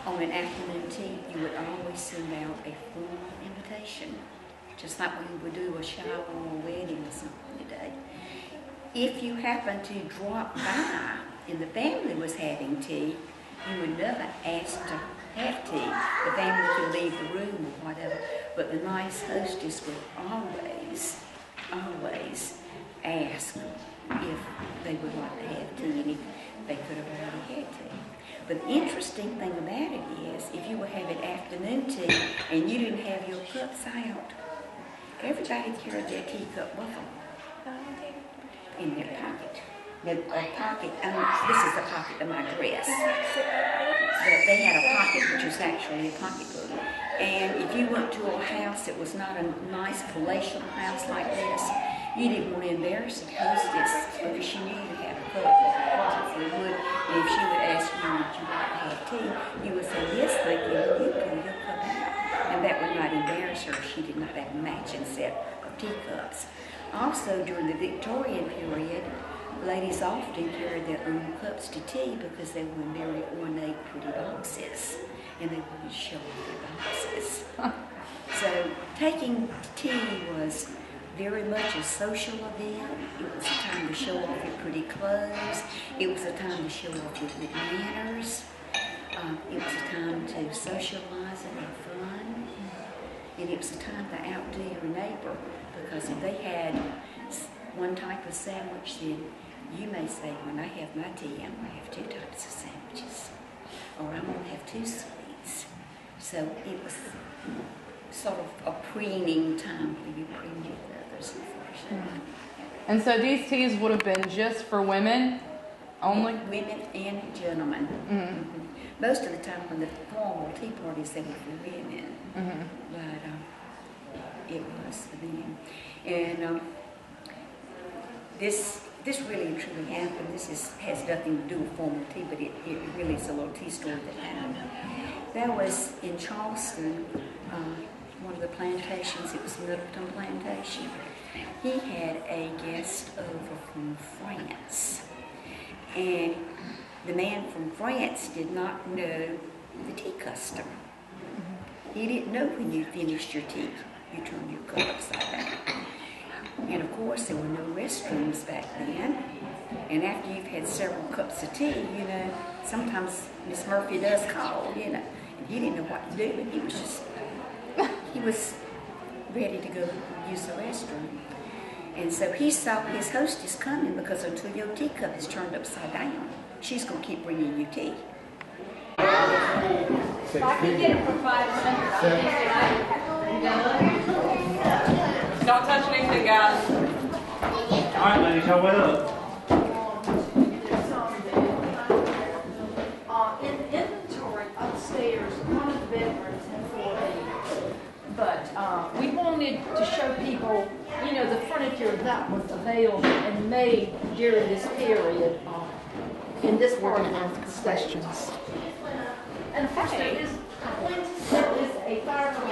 On an afternoon tea, you would always send out a formal invitation, just like we would do a shower or a wedding or something today. If you happened to drop by and the family was having tea, you would never ask to have tea. The family could leave the room or whatever, but the nice hostess would always ask if they would like to have tea and if they could have already had tea. But the interesting thing about it is, if you were having afternoon tea and you didn't have your cups out, everybody carried their teacup with them in their pocket. This is the pocket of my dress. But they had a pocket which was actually a pocketbook. And if you went to a house that was not a nice palatial house like this, you didn't want to embarrass the hostess because she knew you had a cup for wood. And if she would ask you, would you like to have tea, you would say, yes, thank you, and you pull your cup out. And that would not embarrass her if she did not have a matching set of teacups. Also, during the Victorian period, ladies often carried their own cups to tea because they were in very ornate, pretty boxes, and they wouldn't show off their boxes. So taking tea was very much a social event. It was a time to show off your pretty clothes. It was a time to show off your good manners. It was a time to socialize and have fun. And it was a time to outdo your neighbor, because if they had one type of sandwich, then you may say, when I have my tea, I'm going to have 2 types of sandwiches, or I'm going to have 2 sweets. So it was sort of a preening time where you preened with others, unfortunately. And so these teas would have been just for women only? Women and gentlemen. Mm-hmm. Most of the time when the formal tea parties, they were for women. Mm-hmm. But it was for them. And this really and truly happened. This has nothing to do with formal tea, but it really is a little tea story that happened. That was in Charleston, one of the plantations. It was Middleton Plantation. He had a guest over from France, and the man from France did not know the tea custom. He didn't know when you finished your tea, you turned your cup upside down. And of course, there were no restrooms back then. And after you've had several cups of tea, sometimes Miss Murphy does call, and he didn't know what to do, and he was ready to go use the restroom. And so he saw his hostess coming, because until your teacup is turned upside down, she's going to keep bringing you tea. If I could get it for $500, Don't touch anything, guys. All right, ladies, y'all wait up. In inventory upstairs, one of the bedrooms in 4B. But we wanted to show people, the furniture that was available and made during this period in this part of the questions. And of course, there is a fireplace.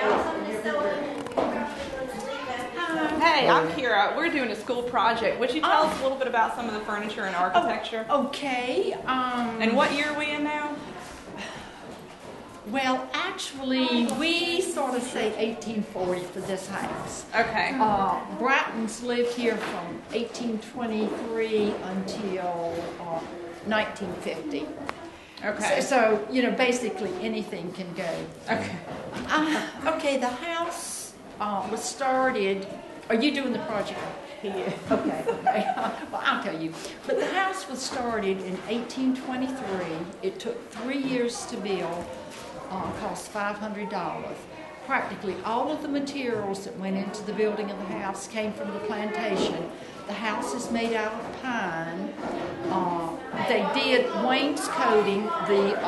Hey, I'm Kira. We're doing a school project. Would you tell us a little bit about some of the furniture and architecture? Okay. And what year are we in now? Well, actually, we sort of say 1840 for this house. Okay. Brattons lived here from 1823 until 1950. Okay. So basically anything can go. Okay. Okay, the house was started. Are you doing the project? Yeah. Okay. Well, I'll tell you. But the house was started in 1823. It took 3 years to build. Cost $500. Practically all of the materials that went into the building of the house came from the plantation. The house is made out of pine. They did wainscoting, the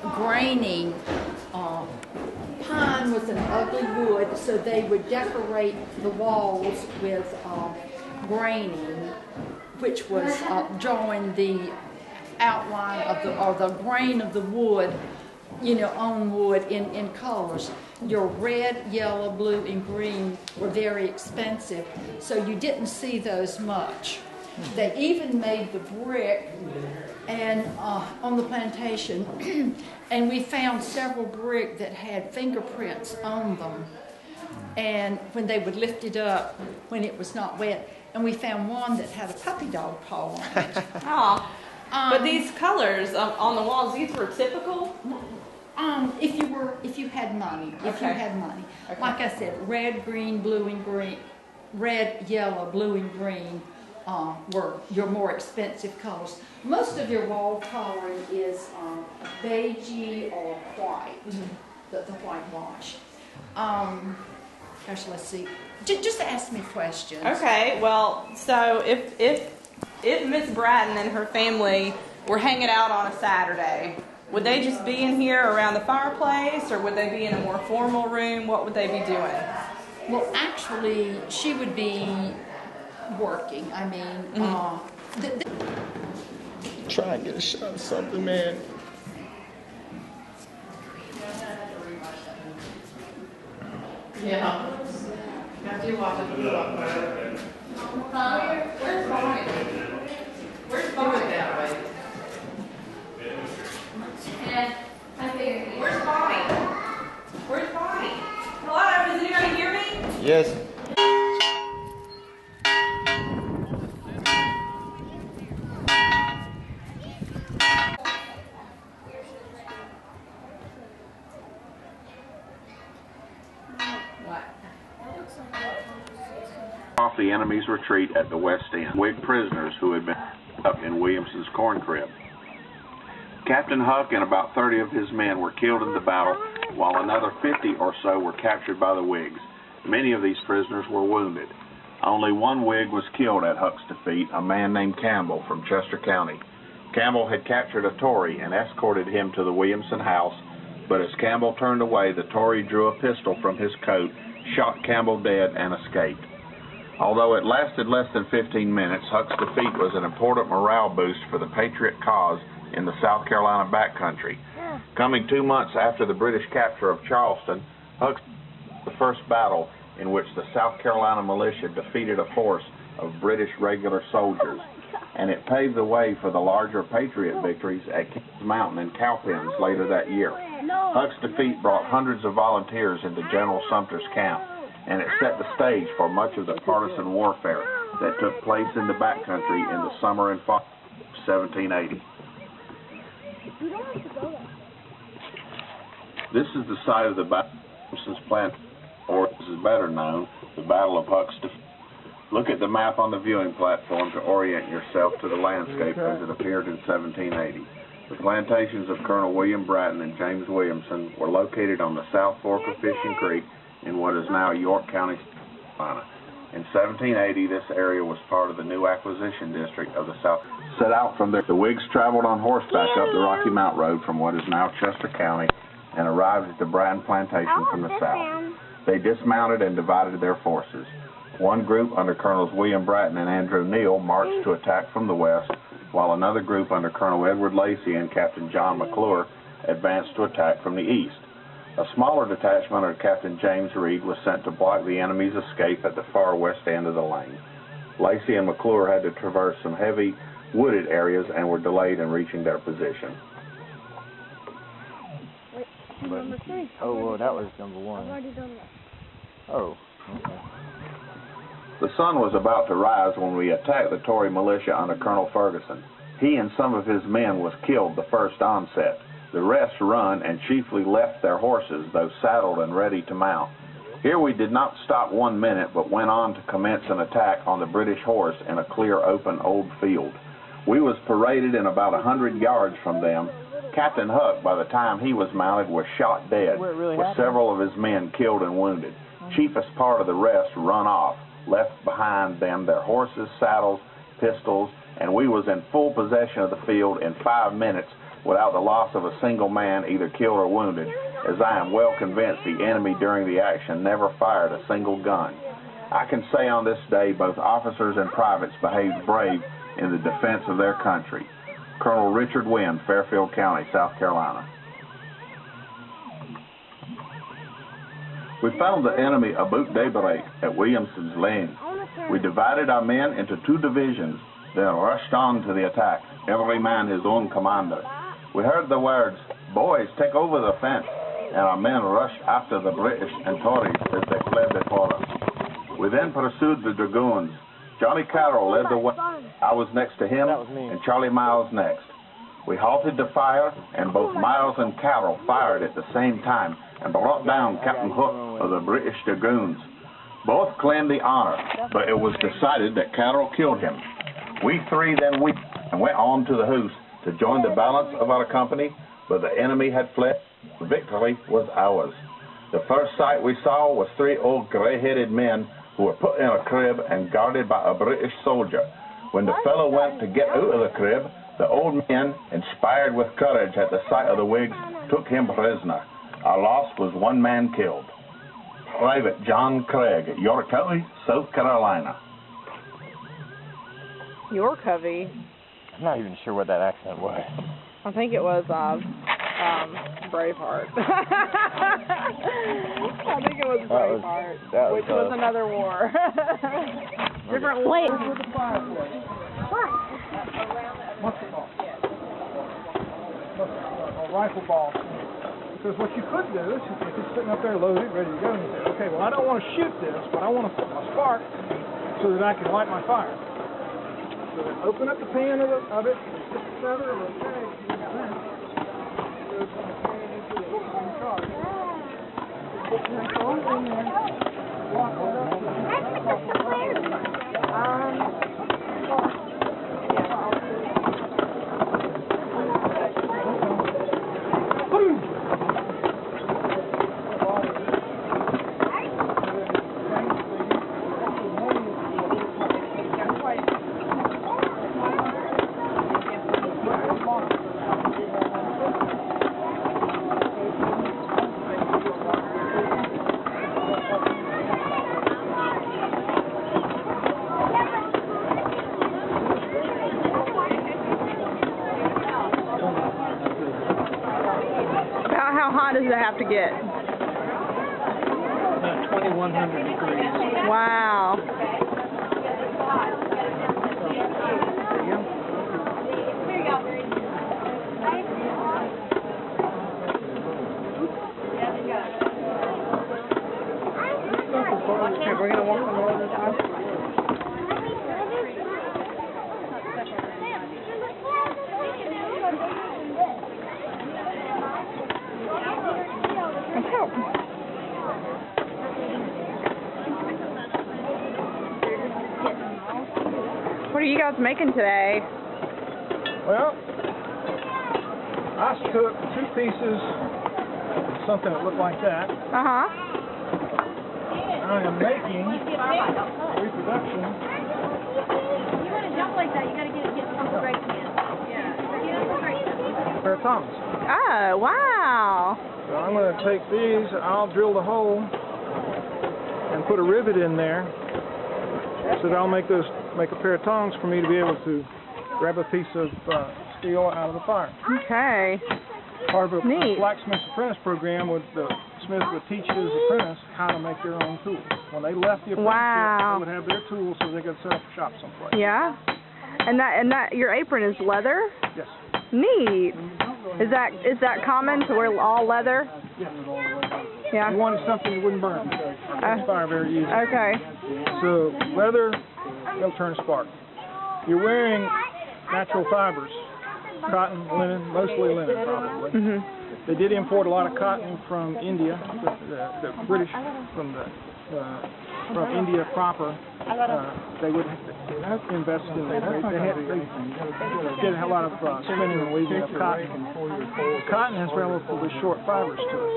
graining. Pine was an ugly wood, so they would decorate the walls with graining, which was drawing the outline of the grain of the wood, on wood in colors. Your red, yellow, blue, and green were very expensive, so you didn't see those much. They even made the brick and on the plantation, and we found several brick that had fingerprints on them. And when they would lift it up, when it was not wet, and we found one that had a puppy dog paw on it. But these colors on the walls, these were typical? If you had money, Okay. Like I said, red, green, blue, and green, red, yellow, blue, and green were your more expensive colors. Most of your wall coloring is beigey or white, the whitewash. Gosh, let's see. Just ask me questions. Okay, well, so if Miss Bratton and her family were hanging out on a Saturday, would they just be in here around the fireplace, or would they be in a more formal room? What would they be doing? Well, actually, she would be working. I mean, Try and get a shot of something, man. Yeah. After you walk up, you walk over. Where's Bonnie? Where's Bonnie that way? Where's Bonnie? Where's Bonnie? Hello, does anybody hear me? Yes. Off the enemy's retreat at the west end, Whig prisoners who had been up in Williamson's corn crib. Captain Huck and about 30 of his men were killed in the battle, while another 50 or so were captured by the Whigs. Many of these prisoners were wounded. Only one Whig was killed at Huck's defeat, a man named Campbell from Chester County. Campbell had captured a Tory and escorted him to the Williamson house, but as Campbell turned away, the Tory drew a pistol from his coat, shot Campbell dead, and escaped. Although it lasted less than 15 minutes, Huck's defeat was an important morale boost for the Patriot cause in the South Carolina backcountry. Coming 2 months after the British capture of Charleston, Huck the first battle in which the South Carolina militia defeated a force of British regular soldiers, and it paved the way for the larger Patriot victories at Kings Mountain and Cowpens later that year. Huck's defeat brought hundreds of volunteers into General Sumter's camp, and it set the stage for much of the partisan warfare that took place in the backcountry in the summer and fall of 1780. This is the site of the Williamson's plant, or as is better known, the Battle of Huck's defeat. Look at the map on the viewing platform to orient yourself to the landscape as it appeared in 1780. The plantations of Colonel William Bratton and James Williamson were located on the South Fork of Fishing Creek in what is now York County, South Carolina. In 1780, this area was part of the new acquisition district of the South. Set out from there, the Whigs traveled on horseback up the Rocky Mount Road from what is now Chester County and arrived at the Bratton Plantation from the south. They dismounted and divided their forces. One group under Colonels William Bratton and Andrew Neal marched to attack from the west, while another group under Colonel Edward Lacey and Captain John McClure advanced to attack from the east. A smaller detachment under Captain James Reed was sent to block the enemy's escape at the far west end of the lane. Lacey and McClure had to traverse some heavy wooded areas and were delayed in reaching their position. Number 3. Oh, well, that was number 1. I've already done that. Oh, okay. The sun was about to rise when we attacked the Tory militia under Colonel Ferguson. He and some of his men was killed the first onset. The rest run and chiefly left their horses, though saddled and ready to mount. Here we did not stop 1 minute, but went on to commence an attack on the British horse in a clear, open, old field. We was paraded in about 100 yards from them. Captain Huck, by the time he was mounted, was shot dead, with several of his men killed and wounded. Chiefest part of the rest run off, left behind them their horses, saddles, pistols, and we was in full possession of the field in 5 minutes without the loss of a single man either killed or wounded, as I am well convinced the enemy during the action never fired a single gun. I can say on this day both officers and privates behaved brave in the defense of their country. Colonel Richard Wynn, Fairfield County, South Carolina. We found the enemy about daybreak at Williamson's Lane. We divided our men into 2 divisions, then rushed on to the attack, every man his own commander. We heard the words, "Boys, take over the fence," and our men rushed after the British and Tories as they fled before us. We then pursued the dragoons. Johnny Carroll led the way. I was next to him, and Charlie Miles next. We halted to fire, and both Miles and Carroll fired at the same time and brought down Captain Hook of the British Dragoons. Both claimed the honor, but it was decided that Carroll killed him. We three then went and went on to the house to join the balance of our company, but the enemy had fled. Victory was ours. The first sight we saw was three old gray-headed men who were put in a crib and guarded by a British soldier. When the fellow went to get out of the crib, the old men, inspired with courage at the sight of the Whigs, took him prisoner. Our loss was one man killed. Private John Craig at York County, South Carolina. Your Covey. I'm not even sure what that accent was. I think it was Braveheart. I think it was Braveheart, which was another war. Different wars. Musket ball. Or rifle ball. Because what you could do is, if it's sitting up there loaded, ready to go, and you say, okay, well, I don't want to shoot this, but I want to put my spark so that I can light my fire. So then open up the pan of it, stick the feather or a tag, you got that. Goes from the pan into the charge. Put your phone in there. Walk it up. How hot does it have to get? 2100 degrees. Wow. Okay, we're going to walk on the other side. What are you guys making today? Well, I took 2 pieces of something that looked like that. Uh-huh. I am making reproduction. You want to jump like that, you got to get some great hands. Yeah. Pair of tongs. Oh, wow. So I'm going to take these, I'll drill the hole and put a rivet in there so that I'll make a pair of tongs for me to be able to grab a piece of steel out of the fire. Okay. Part of a blacksmith's apprentice program with the smith would teach his apprentice how to make their own tools. When they left the apprenticeship, they would have their tools so they could set up a shop someplace. Yeah. And that your apron is leather? Yes. Neat. Is that common to wear all leather? Yes. Yeah. You wanted something that wouldn't burn. It'll fire very easy. Okay. So leather, they'll turn spark. You're wearing natural fibers, cotton, linen, mostly linen probably. Mm-hmm. They did import a lot of cotton from India, the British from India proper. They would invest in it. They did a lot of spinning and weaving of cotton. Cotton has relatively short fibers to it,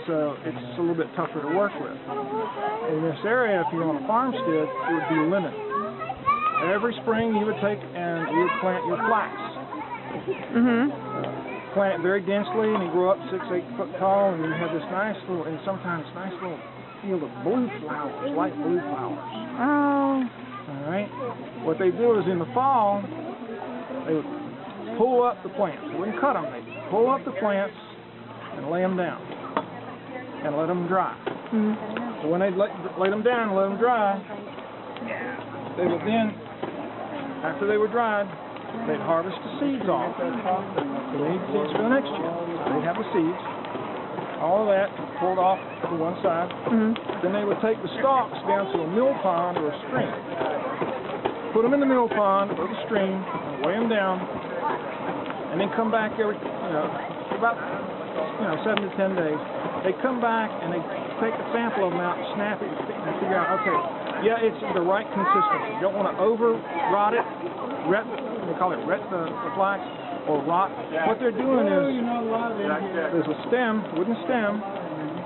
so it's a little bit tougher to work with. In this area, if you're on a farmstead, it would be linen. Every spring you would take and you would plant your flax. Plant it very densely, and you grow up 6-8 foot tall, and you have this nice little, and sometimes nice little field of blue flowers, light blue flowers. Oh. All right. What they do is in the fall, they would pull up the plants. They wouldn't cut them. They pull up the plants and lay them down and let them dry. So when they lay them down and let them dry, they would then, after they were dried, they'd harvest the seeds off. So they need seeds for the next year. So they'd have the seeds, all of that pulled off to one side. Then they would take the stalks down to a mill pond or a stream. put them in the mill pond or the stream, weigh them down, and then come back every, about 7 to 10 days. They come back and they take a sample of them out and snap it and figure out, okay, yeah, it's the right consistency. You don't want to over-rot it, they call it ret the flax, or rot. What they're doing is, there's a stem, wooden stem,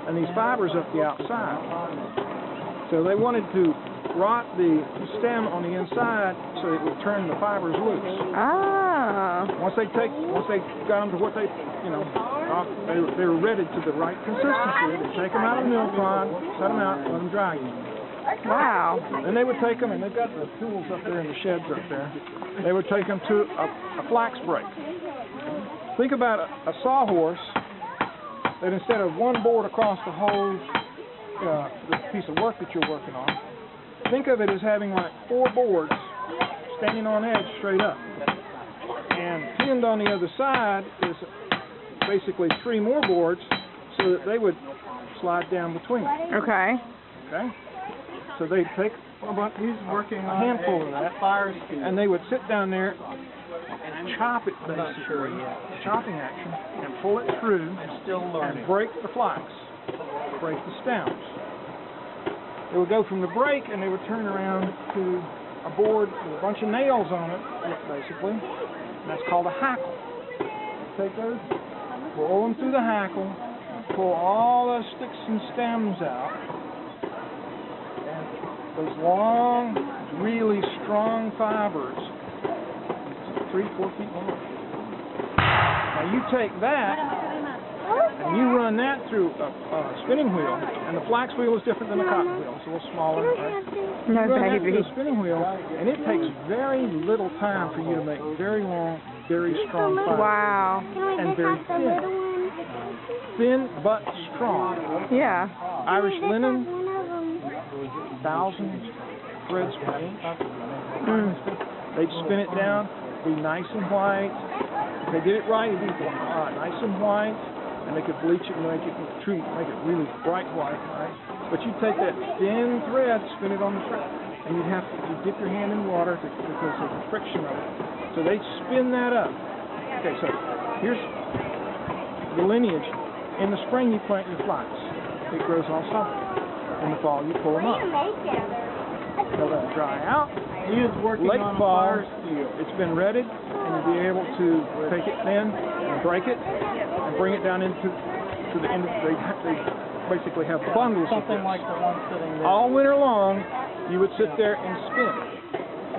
and these fibers up the outside. So they wanted to rot the stem on the inside so it would turn the fibers loose. Ah. Once they got them to what they were ready to the right consistency, they take them out of the mill pond, set them out, let them dry again. Wow. Then they would take them, and they've got the tools up there in the sheds up there. They would take them to a flax break. Think about a sawhorse that instead of one board across the whole this piece of work that you're working on, think of it as having like 4 boards standing on edge straight up. And pinned on the other side is basically 3 more boards so that they would slide down between. Okay. Okay? So they take he's working a handful of that, fire and they would sit down there and chop it basically, chopping action, and pull it through and break the flax, break the stems. They would go from the break and they would turn around to a board with a bunch of nails on it, basically, and that's called a hackle. Take those, roll them through the hackle, pull all the sticks and stems out, and those long, really strong fibers, 3-4 feet long. Now you take that and you run that through a spinning wheel, and the flax wheel is different than the cotton wheel. It's a little smaller, right? No, you run that baby. through a spinning wheel, and it takes very little time for you to make very long, very strong fibers. Wow. And very thin. Thin but strong. Yeah. Irish linen, thousands threads per inch. They'd spin it down, be nice and white. If they did it right, it'd be nice and white, and they could bleach it and make it really bright white, right? But you take that thin thread, spin it on the thread, and you'd dip your hand in water because of the friction of it. So they spin that up. Okay, so here's the lineage. In the spring, you plant your flax. It grows all summer. In the fall, you pull them up. They'll let them dry out. He is working Late on a fall, fire steel. it's been redded, and you'll be able to take it then and break it and bring it down into the end. They basically have bundles of Something this. like the one sitting there. All winter long, you would sit there and spin.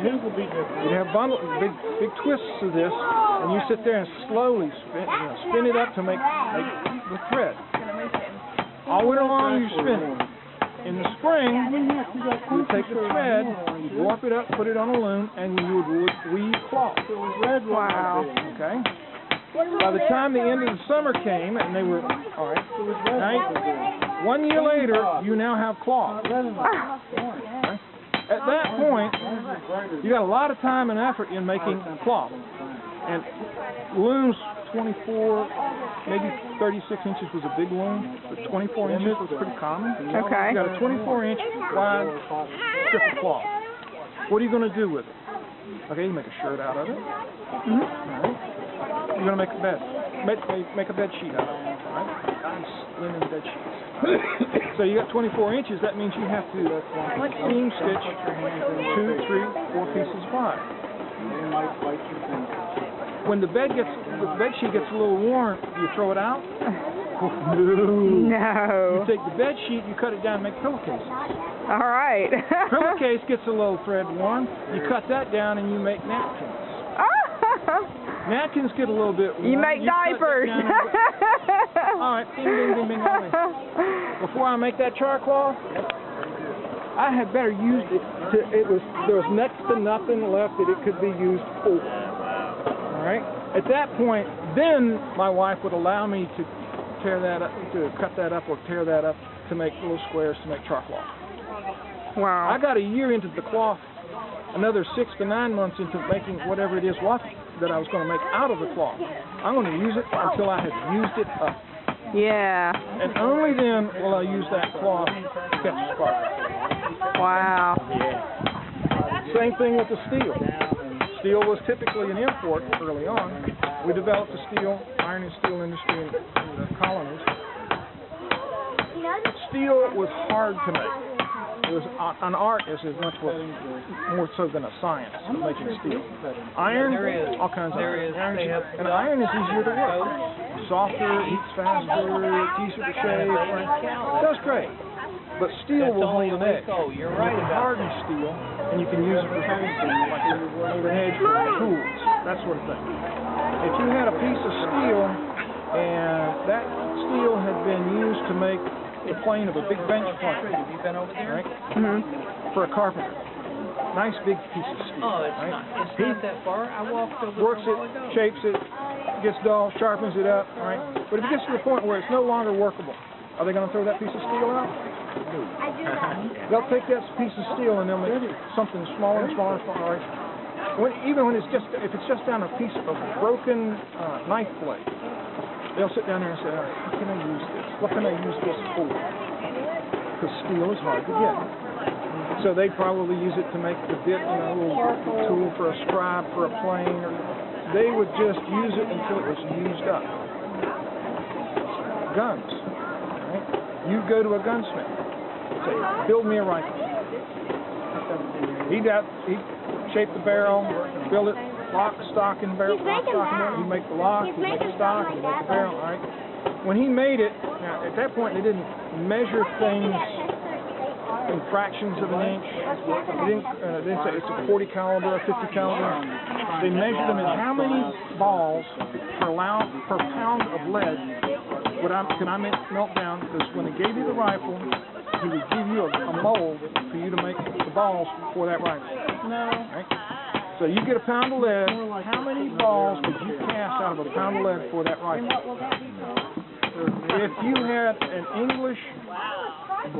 His will be different. You'd have big twists of this, and you sit there and slowly spin it up to make the thread. All winter long, you spin. In the spring, you would take the thread, warp it up, put it on a loom, and you would weave cloth. Wow. Okay? By the time the end of the summer came, and they were, all right, now, 1 year later, you now have cloth. Okay? At that point, you got a lot of time and effort in making cloth. And looms 24, maybe 36 inches was a big loom, but 24 inches was pretty common. Okay. You got a 24-inch wide strip of cloth. What are you going to do with it? Okay, you make a shirt out of it. All right. You're going to make a bed. Make a bed sheet out of it. Right? Nice linen bed sheets. So you got 24 inches. That means you have to seam stitch 2, 3, 4 pieces wide. When the bed sheet gets a little worn, you throw it out? No. You take the bed sheet, you cut it down and make pillowcases. All right. Pillowcase gets a little thread worn, you cut that down and you make napkins. Napkins get a little bit worn. You make diapers. All right, ding, ding, ding, ding, all right. Before I make that char cloth, I had better use it. There was next to nothing left that it could be used for. All right. At that point, then my wife would allow me to tear that up, to cut that up or tear that up to make little squares to make char cloth. Wow. I got a year into the cloth, another 6 to 9 months into making whatever it is that I was going to make out of the cloth. I'm going to use it until I have used it up. Yeah. And only then will I use that cloth to catch a spark. Wow. Same thing with the steel. Steel was typically an import early on. We developed the iron and steel industry in the colonies. Steel was hard to make. It was an art is as much more so than a science of making steel. Iron, all kinds of iron. And iron is easier to work. Softer, heats faster, it's easier to shave. That's great. But steel will hold an edge. You can harden steel, and you can use it for anything, like hold an edge for tools, that sort of thing. If you had a piece of steel, and that steel had been used to make the plane of a big bench plane, right? For a carpenter. Nice big piece of steel. Oh, it's right? not. It's not that far. I walked over Works it, shapes it, gets dull, sharpens it up, right? But if it gets to the point where it's no longer workable, are they going to throw that piece of steel out? They'll take that piece of steel and they'll make something smaller and smaller and smaller. Right? Even when if it's just down a piece of broken knife blade, they'll sit down there and say, how can I use this? What can I use this for? Because steel is hard to get. So they'd probably use it to make the bit, a little tool for a scribe, for a plane. Or they would just use it until it was used up. Guns. Right? You go to a gunsmith, say, build me a rifle. He'd shape the barrel, build it, lock, stock, and barrel. He'd make the lock, he'd make the stock, he'd make the barrel. All right. When he made it, now at that point they didn't measure things in fractions of an inch. They didn't say it's a 40 caliber, a 50 caliber. They measured them in how many balls per pound of lead can I melt down, because when they gave you the rifle, he would give you a mold for you to make the balls for that rifle. Right? So you get a pound of lead, how many balls would you cast out of a pound of lead for that rifle? If you had an English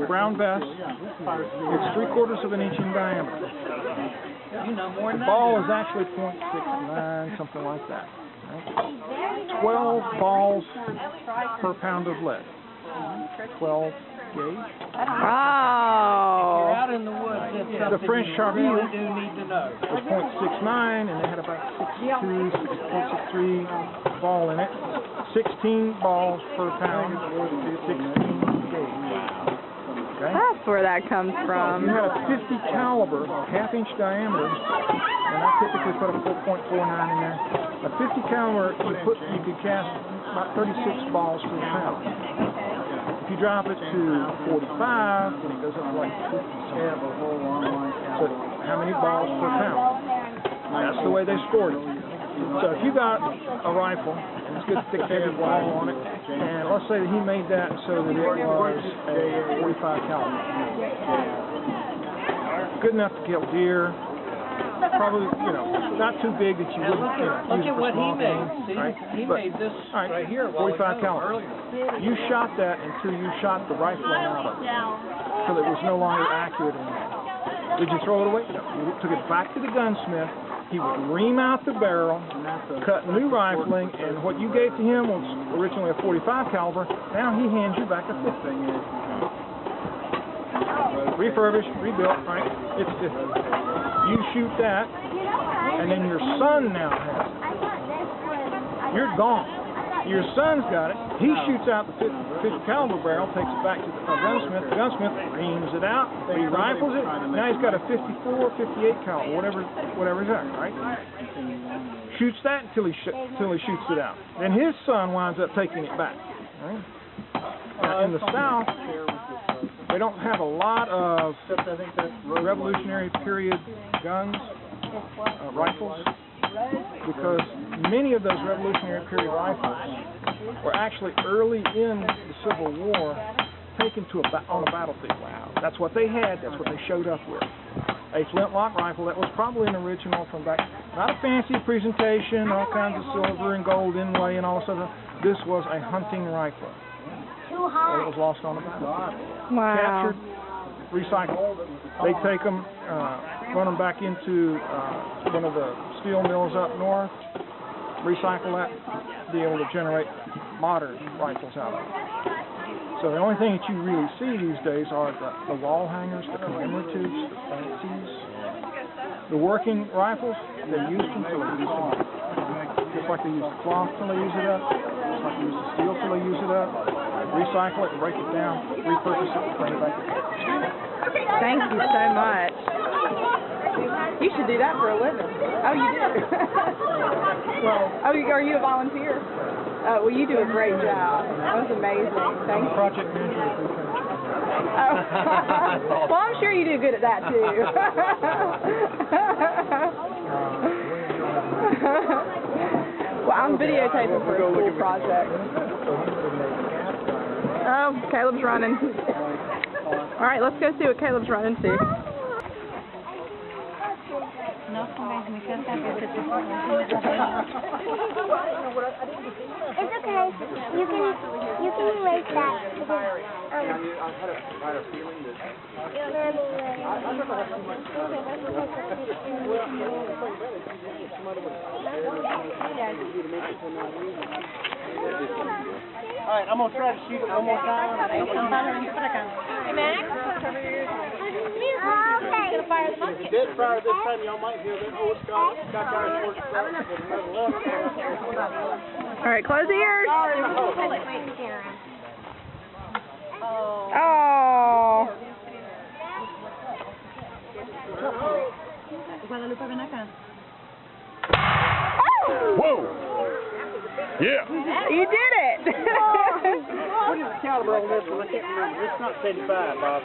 brown vest, it's 3/4 of an inch in diameter. The ball is actually 0.69, something like that. Right? 12 balls per pound of lead. 12 gauge. Wow. If you're out in the woods, it's something the French you really do need to know. was 0.69, and they had about 0.63 ball in it. 16 balls per pound, 16 gauge. Okay? That's where that comes from. You had a 50 caliber, half-inch diameter, and I typically put a 4.49 in there. A 50 caliber, you could cast about 36 balls per pound. If you drop it to 45, then it goes up to like 50 something. So how many balls per pound? That's the way they scored it. So if you got a rifle, and it's good thick heavy ball on it, and let's say that he made that so that it was a 45 caliber. Good enough to kill deer. Probably, not too big that you wouldn't use it for small game. Right? He made this right here. 45 caliber. You shot that until you shot the rifling out of it, so that it was no longer accurate anymore. Did you throw it away? No. You took it back to the gunsmith. He would ream out the barrel, cut new rifling, and what you gave to him was originally a 45 caliber. Now he hands you back a 50. Refurbished, rebuilt, right? It's different. You shoot that, and then your son now has it. You're gone. Your son's got it. He shoots out the 50 caliber barrel, takes it back to the gunsmith. The gunsmith reams it out, re-rifles it. Now he's got a 54, 58 caliber, whatever's there, right? Shoots that until he shoots it out. Then his son winds up taking it back. Right? Now, in the South, they don't have a lot of Revolutionary period guns, rifles, because many of those Revolutionary period rifles were actually early in the Civil War taken on a battlefield. Wow. That's what they had. That's what they showed up with. A flintlock rifle that was probably an original from back. Not a fancy presentation, all kinds of silver and gold inlay and all this other. This was a hunting rifle. It was lost on the battlefield. Wow. Captured, recycled. They take them, run them back into one of the steel mills up north, recycle that, be able to generate modern rifles out of it. So the only thing that you really see these days are the wall hangers, the commemoratives, the fancies. the working rifles, they use them till they use them. Just like they use the cloth till they use it up, just like they use the steel till they use it up, recycle it, break it down, repurpose it, bring it back to Thank you so much. You should do that for a living. Oh, you do? Oh, are you a volunteer? Well, you do a great job. That was amazing. Thank you. Project manager of food furniture. Oh. Well, I'm sure you do good at that, too. Well, I'm videotaping for a school project. Oh, Caleb's running. All right, let's go see what Caleb's running to. No pongas muy cerca que se te It's okay. You can erase that. All right, I'm going to try to shoot it one more time. Hey, Max. Okay. Gonna fire the If it did fire this time, y'all might hear that. Oh, it's got our short stuff. All right, close the ears. Oh. Guadalupe, ven acá. Whoa! Yeah! You did it! What is the caliber on this one? I can't remember. It's not 75, Bob.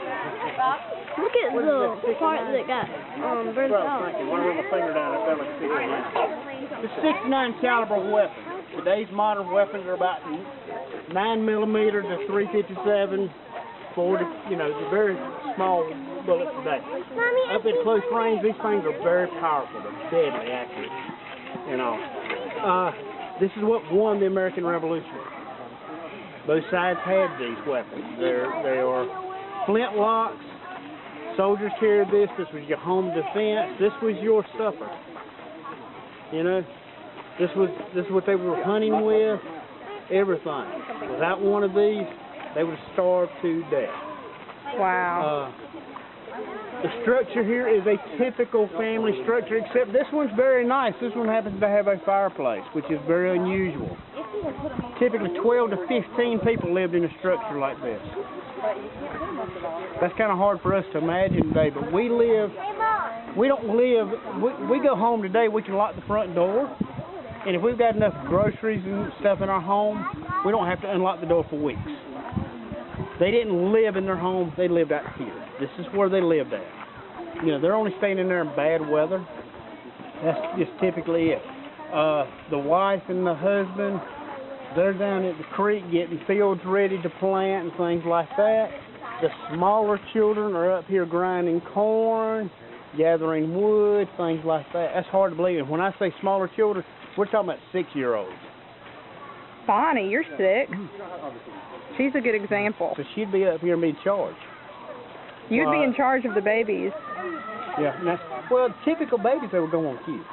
Look at the part that got burned off. Thank you. When I roll my finger down, I felt like it. It's a 69 caliber weapon. Today's modern weapons are about 9mm to 357, 40. You know, the very small bullets today. Up at close range, these things are very powerful. They're deadly accurate. You know. This is what won the American Revolution. Both sides had these weapons. They are flintlocks. Soldiers carried this. This was your home defense. This was your supper. You know, this is what they were hunting with. Everything. Without one of these, they would have starved to death. Wow. The structure here is a typical family structure, except this one's very nice. This one happens to have a fireplace, which is very unusual. Typically 12 to 15 people lived in a structure like this. That's kind of hard for us to imagine today, but we go home today, we can lock the front door, and if we've got enough groceries and stuff in our home, we don't have to unlock the door for weeks. They didn't live in their home, they lived out here. This is where they lived at. You know, they're only staying in there in bad weather. That's just typically it. The wife and the husband, they're down at the creek getting fields ready to plant and things like that. The smaller children are up here grinding corn, gathering wood, things like that. That's hard to believe. And when I say smaller children, we're talking about 6-year-olds. Bonnie, you're 6. She's a good example. So she'd be up here and be in charge. You'd be in charge of the babies. Yeah. Well, typical babies, they were going with you.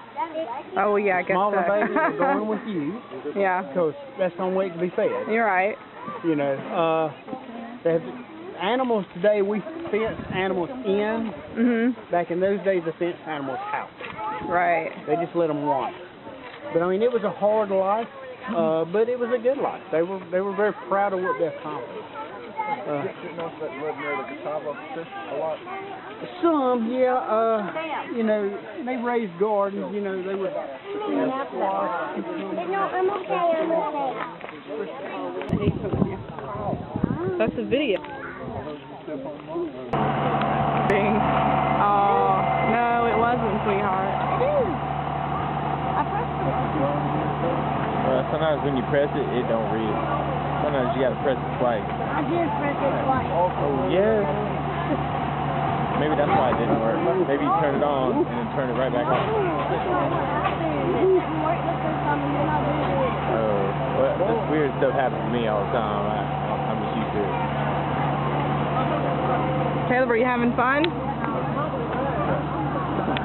Oh, yeah, I guess Smaller so. babies are going with you. Yeah. Because that's the only way it can be fed. You're right. You know, animals today, we fence animals in. Mm-hmm. Back in those days, they fenced animals out. Right. They just let them wander. But I mean, it was a hard life, but it was a good life. They were very proud of what they accomplished. Some, yeah. You know, they raised gardens. You know, they would. That's a video. Bing. Oh, no, it wasn't, sweetheart. Sometimes when you press it, it don't read it. Sometimes you gotta press it twice. I did press it twice. Oh, yeah. Maybe that's why it didn't work. Maybe you turn it on and then turn it right back off. Oh, well, this weird stuff happens to me all the time. I'm just used to it. Caleb, are you having fun?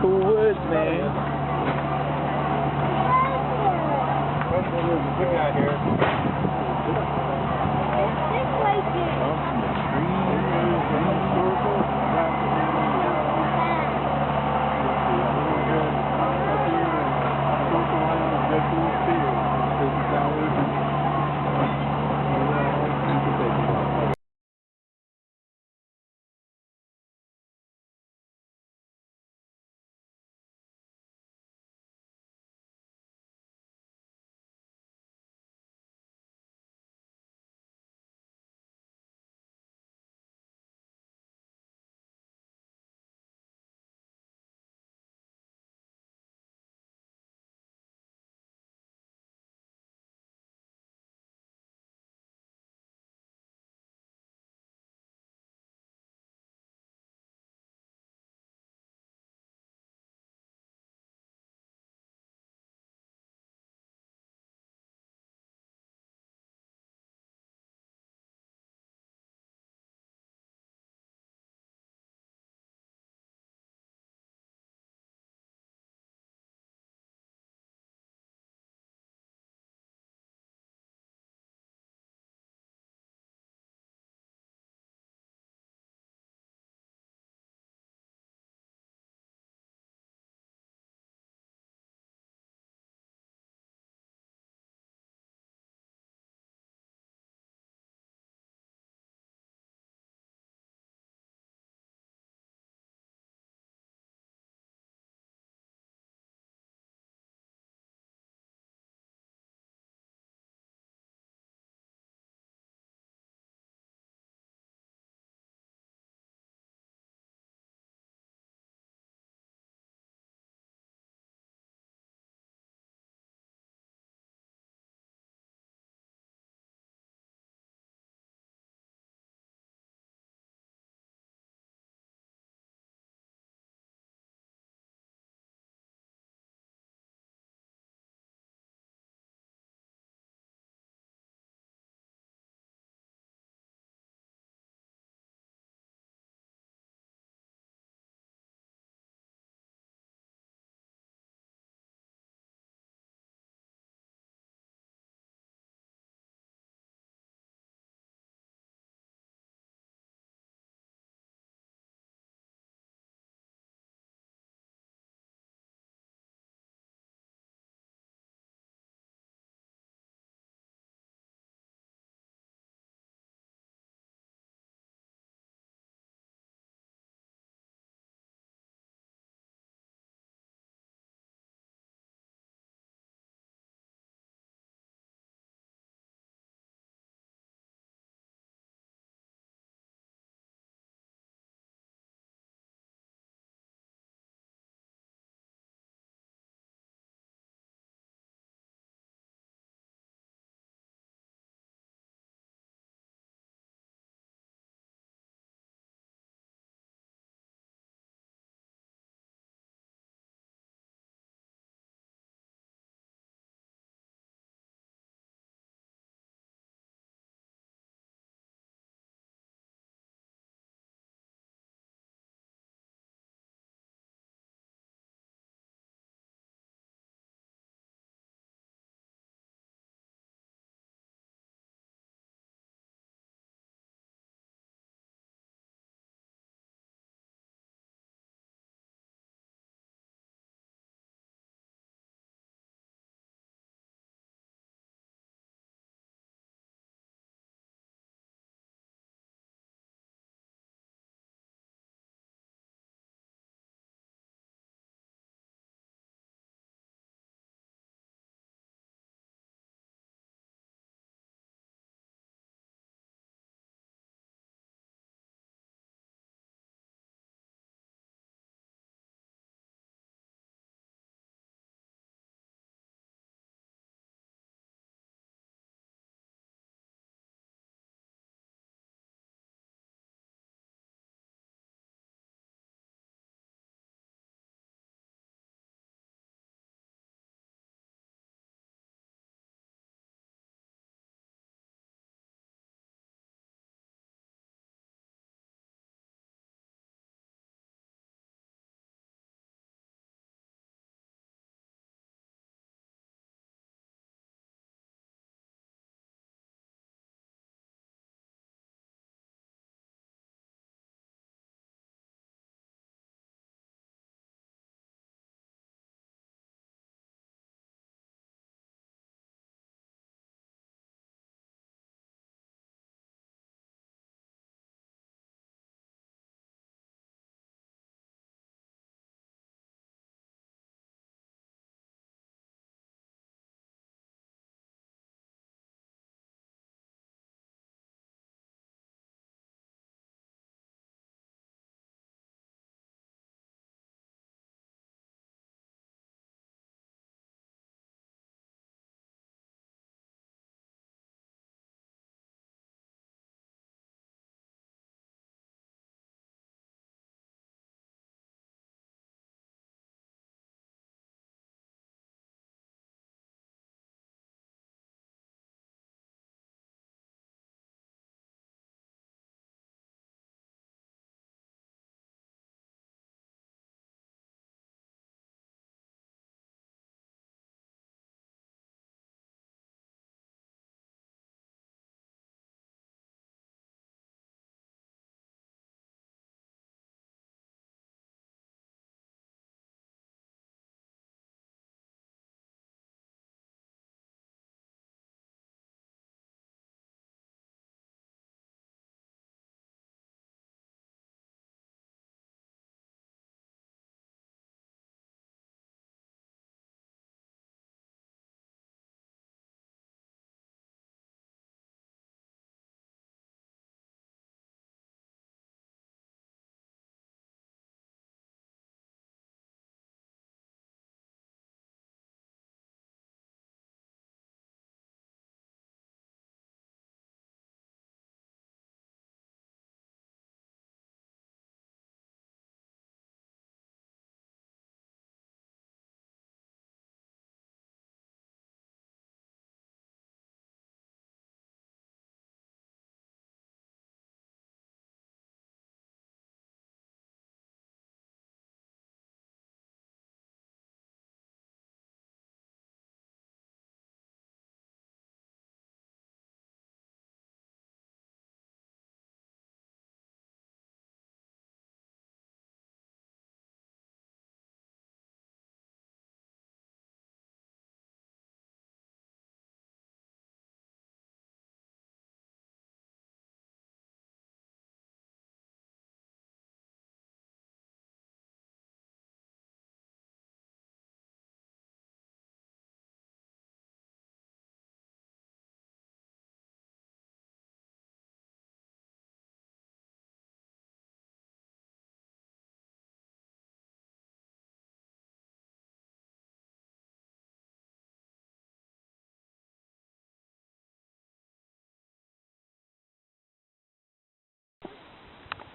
Cool woods, man. There's a good guy here.